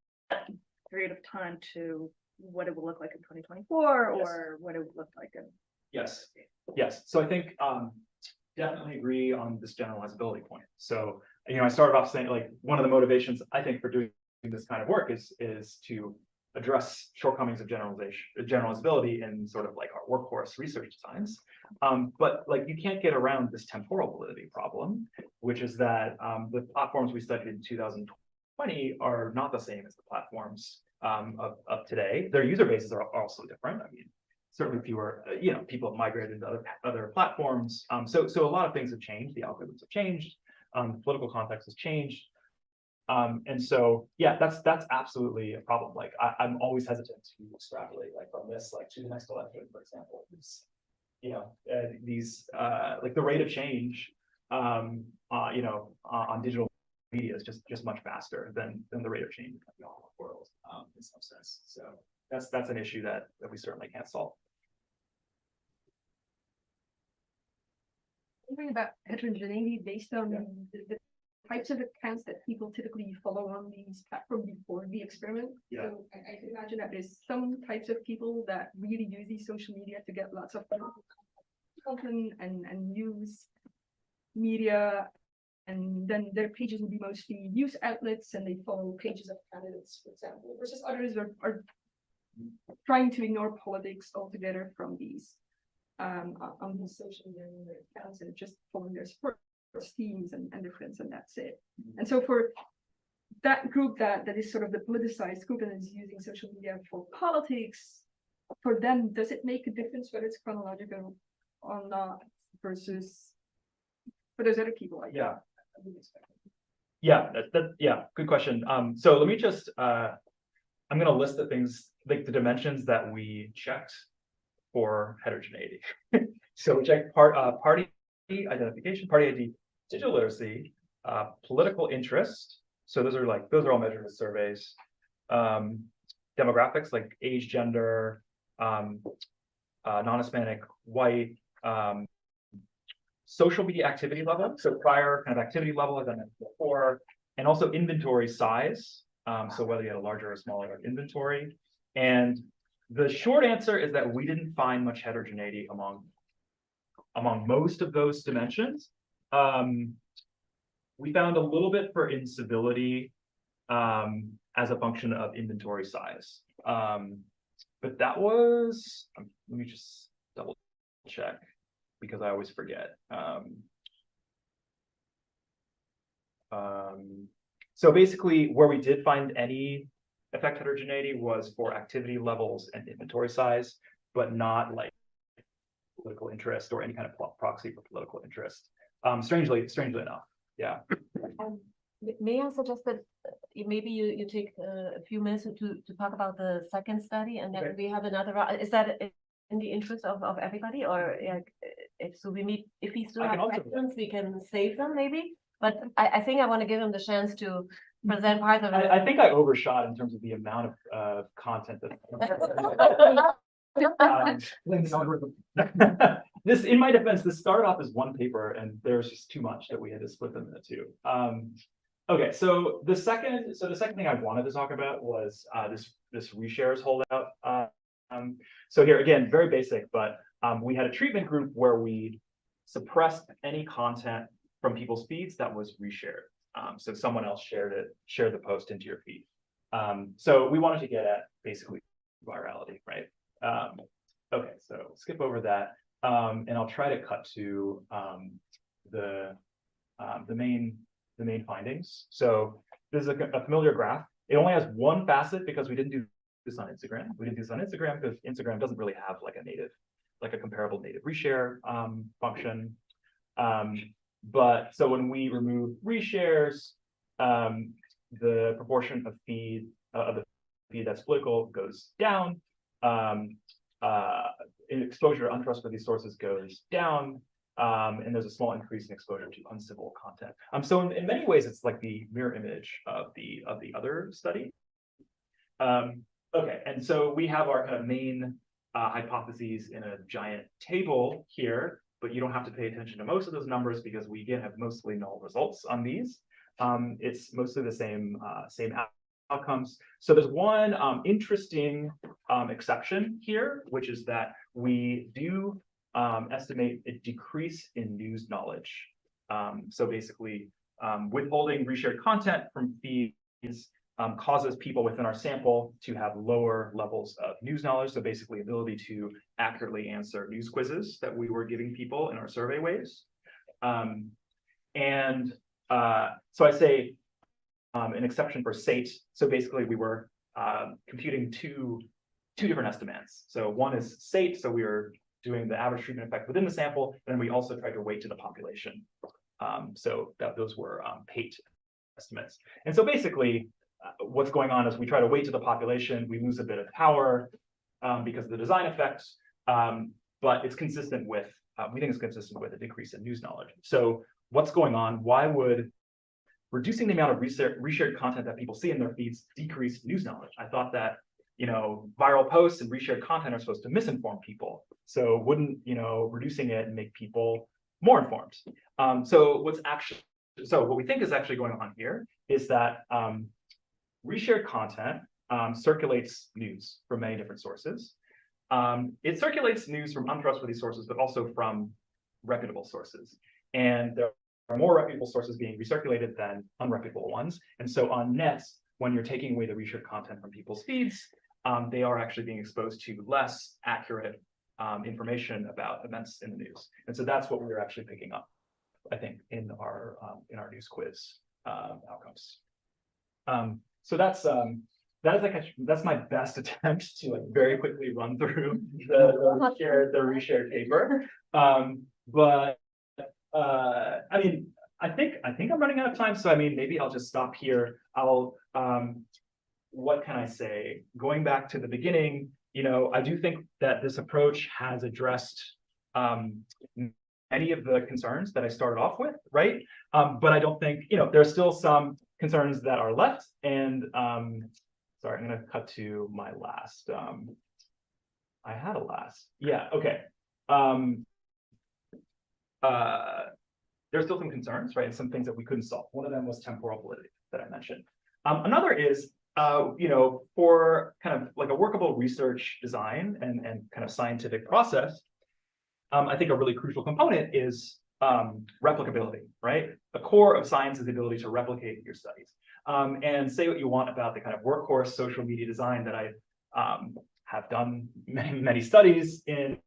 period of time to what it will look like in 2024 Yes. or what it would look like in. Yes. So I think definitely agree on this generalizability point. So, I started off saying, like, one of the motivations I think for doing this kind of work is to address shortcomings of generalizability in sort of like our workhorse research designs. But like, you can't get around this temporal validity problem, which is that the platforms we studied in 2020 are not the same as the platforms of today. Their user bases are also different. I mean, certainly fewer, people have migrated into other platforms. So a lot of things have changed. The algorithms have changed. Political context has changed. And so, yeah, that's absolutely a problem. Like, I'm always hesitant to extrapolate like from this, like, to the next election, for example. It's, these like the rate of change, on digital media is just much faster than the rate of change in the whole world, in some sense. So that's an issue that we certainly can't solve. Thinking about heterogeneity based on the types of accounts that people typically follow on these platforms before the experiment. Yeah. So I can imagine that there's some types of people that really use these social media to get lots of content and news media, and then their pages will be mostly news outlets and they follow pages of candidates, for example, versus others are trying to ignore politics altogether from these on these social media accounts and just following their support teams and their friends, and that's it. And so for that group that is sort of the politicized group and is using social media for politics, for them, does it make a difference whether it's chronological or not versus for those other people? Yeah, good question. So let me just I'm going to list the things, like the dimensions that we checked for heterogeneity. So we checked party identification, party ID, digital literacy, political interest. So those are all measured as surveys. Demographics like age, gender, non-Hispanic, white, social media activity level. So prior kind of activity level, as I mentioned before, and also inventory size. So whether you had a larger or smaller inventory. And the short answer is that we didn't find much heterogeneity among most of those dimensions. We found a little bit for incivility as a function of inventory size. But that was, let me just double check because I always forget. So basically where we did find any effect heterogeneity was for activity levels and inventory size, but not like political interest or any kind of proxy for political interest. Strangely enough. Yeah. May I suggest that maybe you take a few minutes to talk about the second study, and then Okay. we have another round. Is that in the interest of everybody, or if so if we still I have can also- questions, we can save them maybe? But I think I want to give him the chance to present part of it. I think I overshot in terms of the amount of content that. This, in my defense, this started off as one paper, and there's just too much that we had to split them into two. Okay, so the second thing I wanted to talk about was this reshares holdout. So here again, very basic, but we had a treatment group where we suppressed any content from people's feeds that was reshared. So someone else shared the post into your feed. So we wanted to get at basically virality, right? Okay, so skip over that, and I'll try to cut to the main findings. So this is a familiar graph. It only has one facet because we didn't do this on Instagram. We didn't do this on Instagram because Instagram doesn't really have like a comparable native reshare function. But so when we remove reshares, the proportion of the feed that's political goes down. In exposure to untrustworthy sources goes down, and there's a small increase in exposure to uncivil content. So in many ways, it's like the mirror image of the other study. Okay, and so we have our kind of main hypotheses in a giant table here, but you don't have to pay attention to most of those numbers because we again have mostly null results on these. It's mostly the same outcomes. So there's one interesting exception here, which is that we do estimate a decrease in news knowledge. So basically, withholding reshared content from feeds causes people within our sample to have lower levels of news knowledge. So basically, ability to accurately answer news quizzes that we were giving people in our survey waves. So I say an exception for SATE. So basically, we were computing two different estimates. So one is SATE, so we were doing the average treatment effect within the sample, and then we also tried to weight to the population. So those were PATE estimates. And so basically, what's going on is we try to weight to the population, we lose a bit of power because of the design effects, but it's consistent with, we think it's consistent with a decrease in news knowledge. So what's going on? Why would reducing the amount of reshared content that people see in their feeds decrease news knowledge? I thought that, viral posts and reshared content are supposed to misinform people. So wouldn't, reducing it make people more informed? So what we think is actually going on here is that reshared content circulates news from many different sources. It circulates news from untrustworthy sources, but also from reputable sources. And there are more reputable sources being recirculated than unreputable ones. And so on net, when you're taking away the reshared content from people's feeds, they are actually being exposed to less accurate information about events in the news. And so that's what we're actually picking up, I think, in our news quiz outcomes. So that's my best attempt to very quickly run through the reshared paper. But I mean, I think I'm running out of time, so I mean, maybe I'll just stop here. What can I say? Going back to the beginning, I do think that this approach has addressed many of the concerns that I started off with, right? But I don't think, there's still some concerns that are left. And sorry, I'm going to cut to my last. I had a last. Yeah, okay. There's still some concerns, right? And some things that we couldn't solve. One of them was temporal validity that I mentioned. Another is, for kind of like a workable research design and kind of scientific process, I think a really crucial component is replicability, right? The core of science is the ability to replicate your studies. And say what you want about the kind of workhorse social media design that I have done many studies in,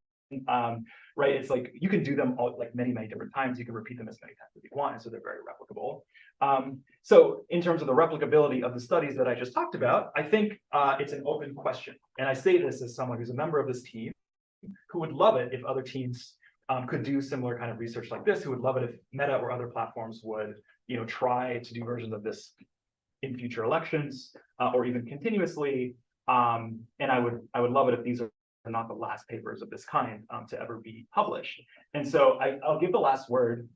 right? It's like you can do them all like many different times. You can repeat them as many times as you want, and so they're very replicable. So in terms of the replicability of the studies that I just talked about, I think it's an open question. And I say this as someone who's a member of this team who would love it if other teams could do similar kind of research like this, who would love it if Meta or other platforms would, try to do versions of this in future elections, or even continuously. And I would love it if these are not the last papers of this kind to ever be published. And so I'll give the last word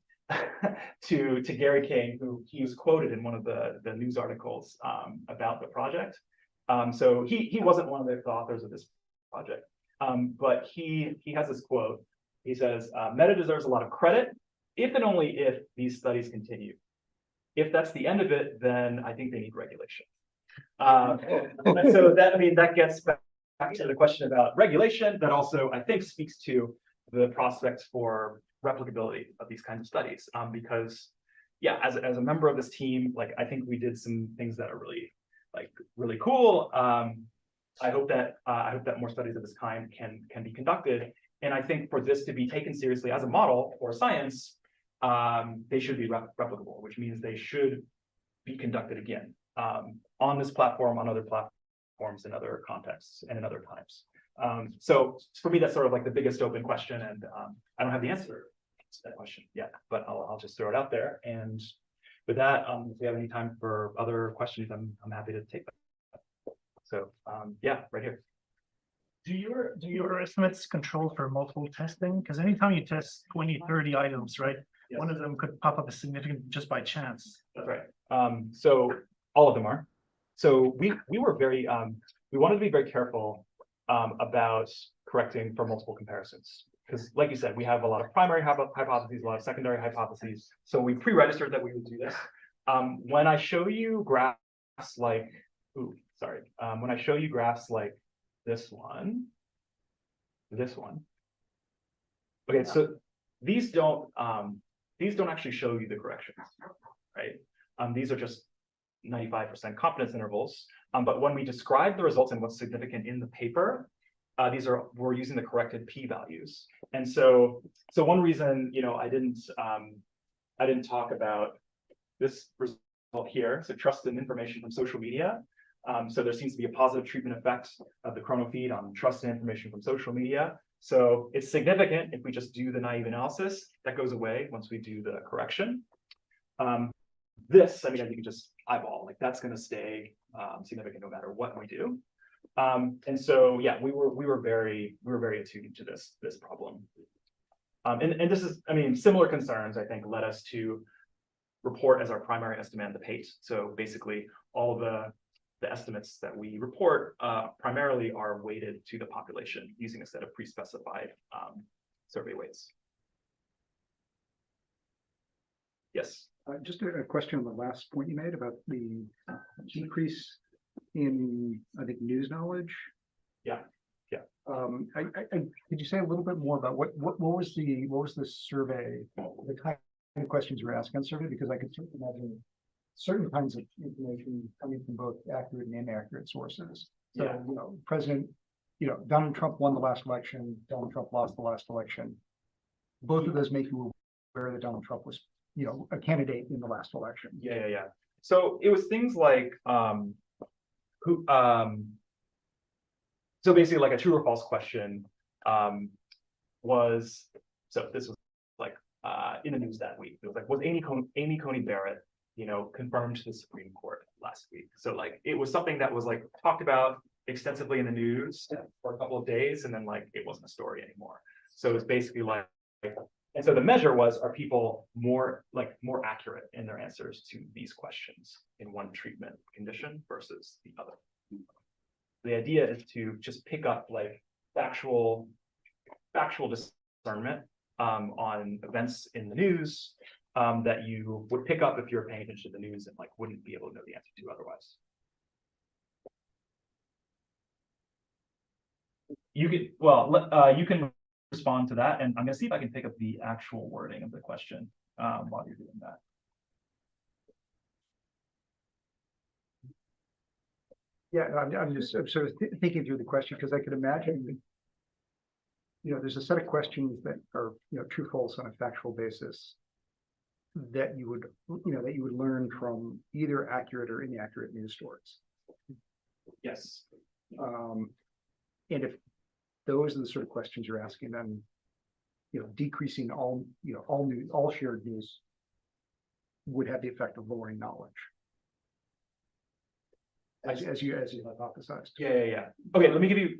to Gary King, who he was quoted in one of the news articles about the project. So he wasn't one of the authors of this project, but he has this quote. He says, Meta deserves a lot of credit if and only if these studies continue. If that's the end of it, then I think they need regulation. And so that gets back to the question about regulation. That also, I think, speaks to the prospects for replicability of these kinds of studies. Because, yeah, as a member of this team, like I think we did some things that are really cool. I hope that more studies of this kind can be conducted. And I think for this to be taken seriously as a model for science, they should be replicable, which means they should be conducted again on this platform, on other platforms, in other contexts, and in other times. So for me, that's sort of like the biggest open question, and I don't have the answer to that question yet, but I'll just throw it out there. And with that, if we have any time for other questions, I'm happy to take them. So yeah, right here. Do your estimates control for multiple testing? Because anytime you test 20, 30 items, right? Yes. One of them could pop up as significant just by chance. That's right. So all of them are. So we were very we wanted to be very careful about correcting for multiple comparisons, because like you said, we have a lot of primary hypotheses, a lot of secondary hypotheses. So we pre-registered that we would do this. When I show you graphs like, when I show you graphs like this one. Okay, so these don't actually show you the corrections, right? These are just 95% confidence intervals. But when we describe the results and what's significant in the paper, we're using the corrected p-values. And so one reason, I didn't talk about this result here. So trust in information from social media. So there seems to be a positive treatment effect of the chronofeed on trust and information from social media. So it's significant if we just do the naive analysis. That goes away once we do the correction. This, I think you can just eyeball, like that's going to stay significant no matter what we do. And so, yeah, we were very attuned to this problem. And this is, similar concerns, I think, led us to report as our primary estimate the PATE. So basically, all the estimates that we report primarily are weighted to the population using a set of pre-specified survey weights. Yes. Just a question on the last point you made about the decrease in, I think, news knowledge. Yeah. Could you say a little bit more about what was the survey, the kind of questions you were asking on the survey? Because I could certainly imagine certain kinds of information coming from both accurate and inaccurate sources. So, yeah. Donald Trump won the last election, Donald Trump lost the last election. Both of those make you aware that Donald Trump was, a candidate in the last election. Yeah. So it was things like so basically like a true or false question was, so this was like in the news that week. It was like, was Amy Coney Barrett, confirmed to the Supreme Court last week? So like it was something that was like talked about extensively in the news for a couple of days, and then like it wasn't a story anymore. So it's basically like, and so the measure was, are people more accurate in their answers to these questions in one treatment condition versus the other? The idea is to just pick up like factual discernment on events in the news that you would pick up if you're paying attention to the news and like wouldn't be able to know the answer to otherwise. You can respond to that, and I'm gonna see if I can pick up the actual wording of the question while you're doing that. Yeah, I'm sort of thinking through the question, because I could imagine, there's a set of questions that are, true, false on a factual basis that you would learn from either accurate or inaccurate news stories. Yes. And if those are the sort of questions you're asking, then, decreasing all shared news would have the effect of lowering knowledge. As you hypothesized. Yeah. Okay, let me give you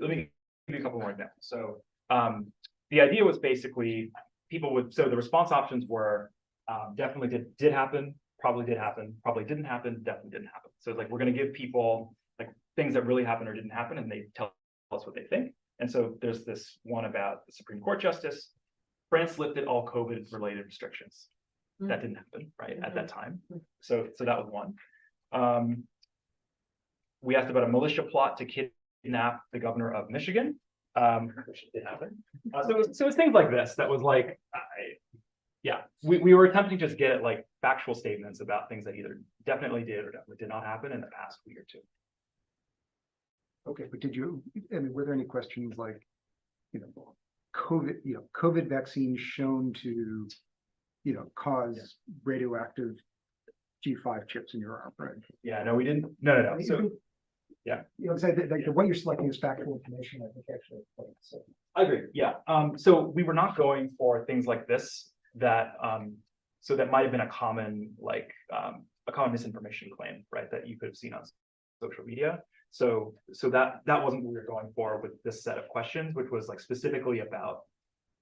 a couple more examples. So the idea was basically so the response options were definitely did happen, probably did happen, probably didn't happen, definitely didn't happen. So it's like we're going to give people like things that really happened or didn't happen, and they tell us what they think. And so there's this one about the Supreme Court justice. France lifted all COVID related restrictions. That didn't happen, right, at that time. So that was one. We asked about a militia plot to kidnap the governor of Michigan, which did happen. So it's things like this that was like, we were attempting to just get at like factual statements about things that either definitely did or definitely did not happen in the past week or two. Okay, but were there any questions like, COVID vaccines shown to, cause radioactive G5 chips in your arm, right? Yeah, no, we didn't. No. So, yeah. What you're selecting is factual information, I think actually. So. I agree. Yeah. So we were not going for things like this that so that might have been a common misinformation claim, right? That you could have seen on social media. So that wasn't what we were going for with this set of questions, which was like specifically about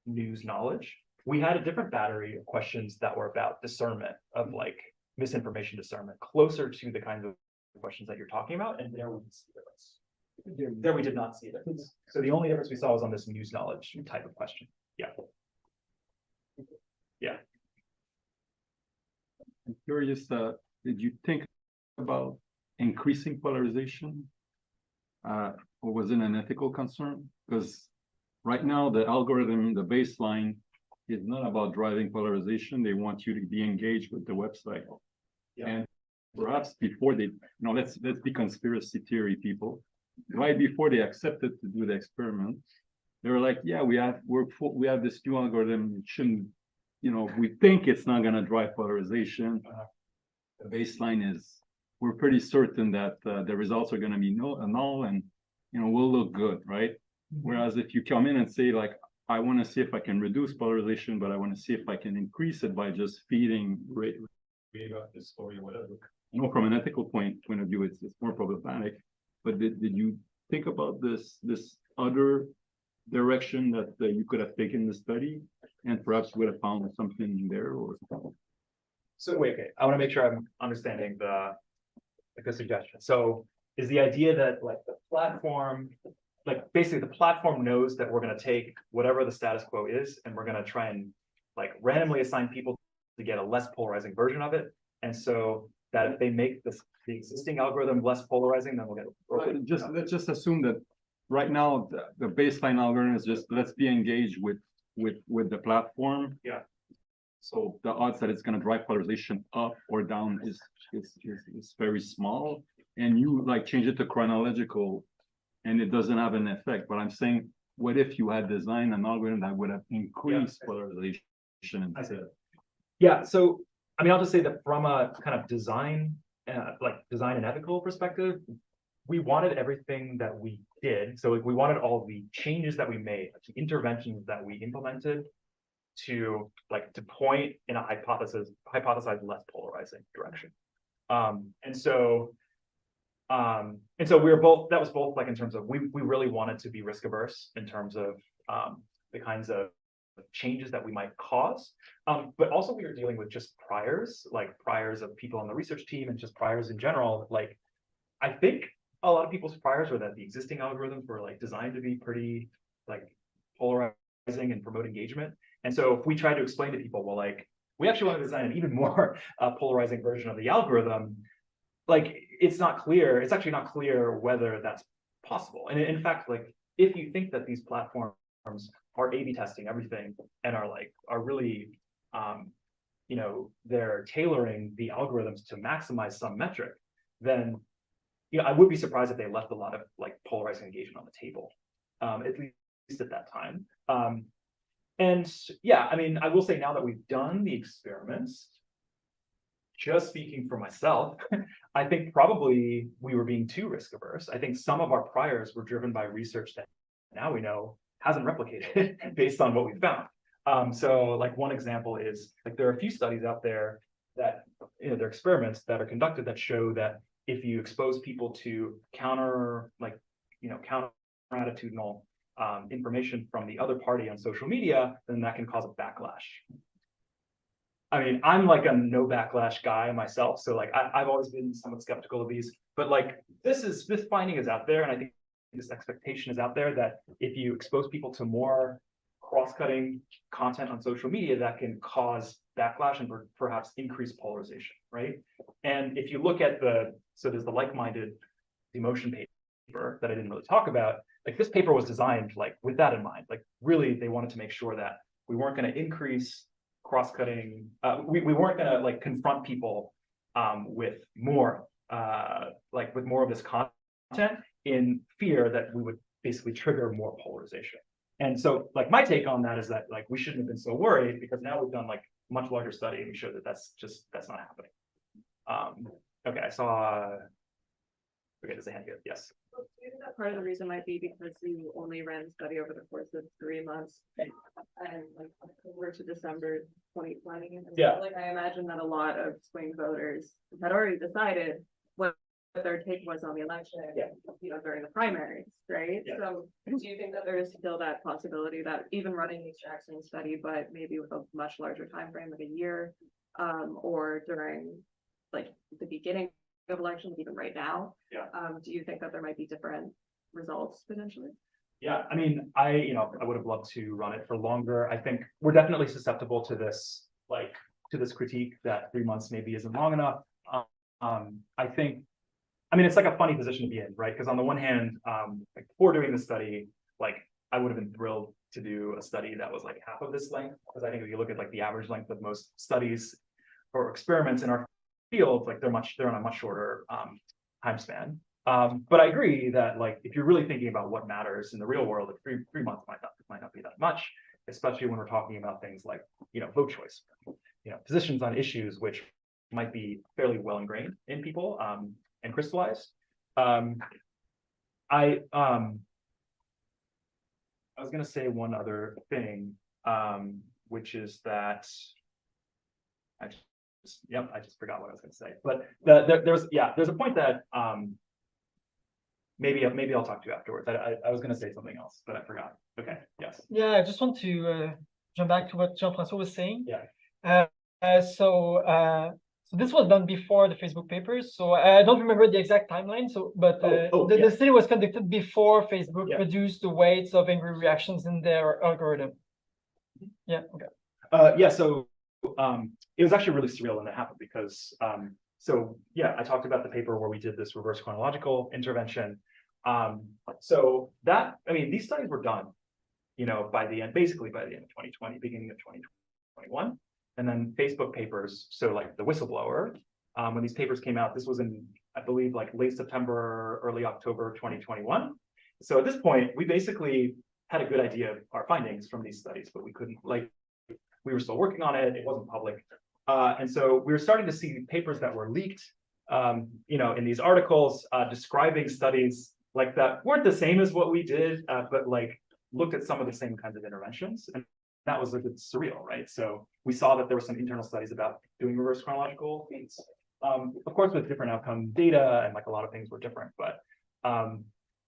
news knowledge. We had a different battery of questions that were about discernment of like misinformation discernment, closer to the kinds of questions that you're talking about, and there we didn't see the difference. There we did not see it. So the only difference we saw was on this news knowledge type of question. Yeah. I'm curious, did you think about increasing polarization? Or was it an ethical concern? Because right now the algorithm, the baseline is not about driving polarization. They want you to be engaged with the website. Yeah. And perhaps before they, let's be conspiracy theory people. Right before they accepted to do the experiment, they were like, yeah, we have this new algorithm. It shouldn't, we think it's not going to drive polarization. The baseline is, we're pretty certain that the results are going to be null, and we'll look good, right? Whereas if you come in and say like, I want to see if I can reduce polarization, but I want to see if I can increase it by just feeding this story or whatever. From an ethical point of view, it's more problematic. But did you think about this other direction that you could have taken the study, and perhaps would have found something there? Or so wait, okay, I want to make sure I'm understanding the suggestion. So is the idea that like the platform, like basically the platform knows that we're going to take whatever the status quo is, and we're going to try and like randomly assign people to get a less polarizing version of it, and so that if they make the existing algorithm less polarizing, then we'll get. Let's just assume that right now the baseline algorithm is just let's be engaged with the platform. Yeah. So the odds that it's going to drive polarization up or down is very small, and you like change it to chronological, and it doesn't have an effect. But I'm saying, what if you had designed an algorithm that would have increased polarization instead? Yeah. So I mean, I'll just say that from a kind of design and ethical perspective, we wanted everything that we did. So like, we wanted all the changes that we made, the interventions that we implemented to point in a hypothesized less polarizing direction. And so we were both, that was both like in terms of, we really wanted to be risk averse in terms of the kinds of changes that we might cause. But also we were dealing with just priors of people on the research team and just priors in general. Like, I think a lot of people's priors were that the existing algorithms were like designed to be pretty like polarizing and promote engagement. And so if we try to explain to people, well, like, we actually want to design an even more polarizing version of the algorithm, like, it's actually not clear whether that's possible. And in fact, like, if you think that these platforms are A/B testing everything and are really, they're tailoring the algorithms to maximize some metric, then, I would be surprised if they left a lot of like polarizing engagement on the table, at least at that time. And yeah, I mean, I will say now that we've done the experiments, just speaking for myself, I think probably we were being too risk averse. I think some of our priors were driven by research that now we know hasn't replicated based on what we found. So like one example is like there are a few studies out there that there are experiments that are conducted that show that if you expose people to counter attitudinal information from the other party on social media, then that can cause a backlash. I mean, I'm like a no backlash guy myself, so like I've always been somewhat skeptical of these, but like this finding is out there, and I think this expectation is out there that if you expose people to more cross-cutting content on social media, that can cause backlash and perhaps increase polarization, right? And if you look at there's the like-minded emotion paper that I didn't really talk about. Like this paper was designed like with that in mind. Like really, they wanted to make sure that we weren't going to increase cross-cutting. We weren't going to like confront people with more of this content in fear that we would basically trigger more polarization. And so like my take on that is that like we shouldn't have been so worried, because now we've done like a much larger study and we showed that that's not happening. Okay, I saw. Okay, there's a hand here. Yes. Well, do you think that part of the reason might be because you only ran the study over the course of 3 months and like October to December 2020? And Yeah. Like I imagine that a lot of swing voters had already decided what their take was on the election, during the primaries, right? Yeah. So do you think that there is still that possibility that even running the extraction study, but maybe with a much larger time frame of a year, or during like the beginning of elections, even right now, do you think that there might be different results potentially? Yeah, I mean, I would have loved to run it for longer. I think we're definitely susceptible to this, critique that 3 months maybe isn't long enough. I mean, it's like a funny position to be in, right? Because on the one hand, like before doing the study, like I would have been thrilled to do a study that was like half of this length, because I think if you look at like the average length of most studies or experiments in our field, like they're on a much shorter time span. But I agree that like if you're really thinking about what matters in the real world, like three months might not be that much, especially when we're talking about things like vote choice, positions on issues which might be fairly well ingrained in people and crystallized. I was going to say one other thing, which is that I just forgot what I was going to say. But there's a point that maybe I'll talk to you afterwards. I was going to say something else, but I forgot. Okay. Yes. Yeah, I just want to jump back to what Jean-François was saying. Yeah. So this was done before the Facebook papers. So I don't remember the exact timeline. So, but the study was conducted before Facebook reduced the weights of angry reactions in their algorithm. Yeah. Okay. So it was actually really surreal when that happened, because I talked about the paper where we did this reverse chronological intervention. These studies were done, basically by the end of 2020, beginning of 2021. And then Facebook papers, so like the whistleblower, when these papers came out, this was in, I believe, like late September, early October 2021. So at this point, we basically had a good idea of our findings from these studies, but we couldn't, we were still working on it. It wasn't public. And so we were starting to see papers that were leaked, in these articles describing studies like that weren't the same as what we did, but like looked at some of the same kinds of interventions. And that was a bit surreal, right? So we saw that there were some internal studies about doing reverse chronological feeds. Of course, with different outcome data, and like a lot of things were different, but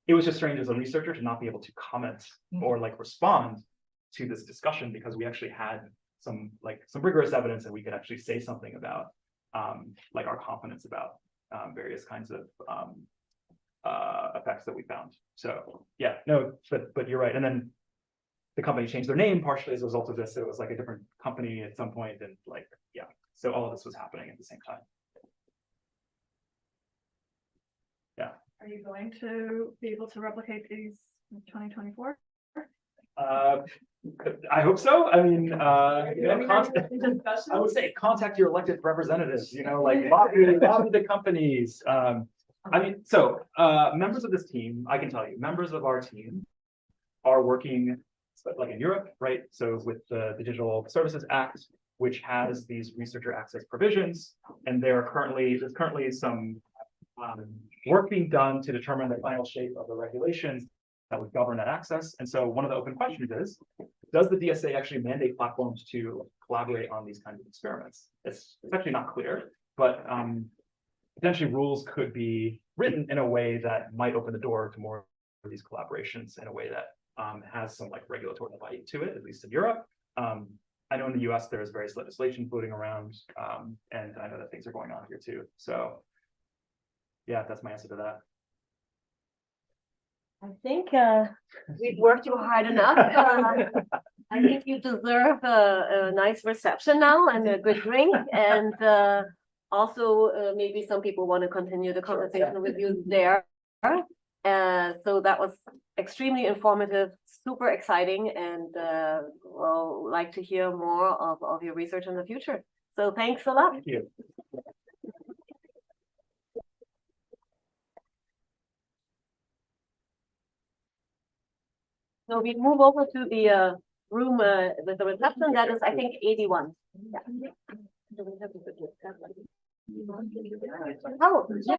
it was just strange as a researcher to not be able to comment or like respond to this discussion, because we actually had some rigorous evidence, and we could actually say something about like our confidence about various kinds of effects that we found. So yeah, no, but you're right. And then the company changed their name partially as a result of this. So it was like a different company at some point, and so all of this was happening at the same time. Yeah. Are you going to be able to replicate these in 2024? I hope so. I mean, I would say contact your elected representatives, lobby the companies. Members of this team, I can tell you, members of our team are working like in Europe, right? So with the Digital Services Act, which has these researcher access provisions, and there's currently some work being done to determine the final shape of the regulations that would govern that access. And so one of the open questions is, does the DSA actually mandate platforms to collaborate on these kinds of experiments? It's actually not clear. but potentially rules could be written in a way that might open the door to more of these collaborations in a way that has some like regulatory bite to it, at least in Europe. I know in the US there's various legislation floating around, and I know that things are going on here too. So yeah, that's my answer to that. I think we've worked you hard enough. I think you deserve a nice reception now and a good drink. And also, maybe some people want to continue the conversation with you there. So that was extremely informative, super exciting, and we'll like to hear more of your research in the future. So thanks a lot. Thank you. So we move over to the room with the reception. That is, I think, 81. Yeah. Oh, yeah.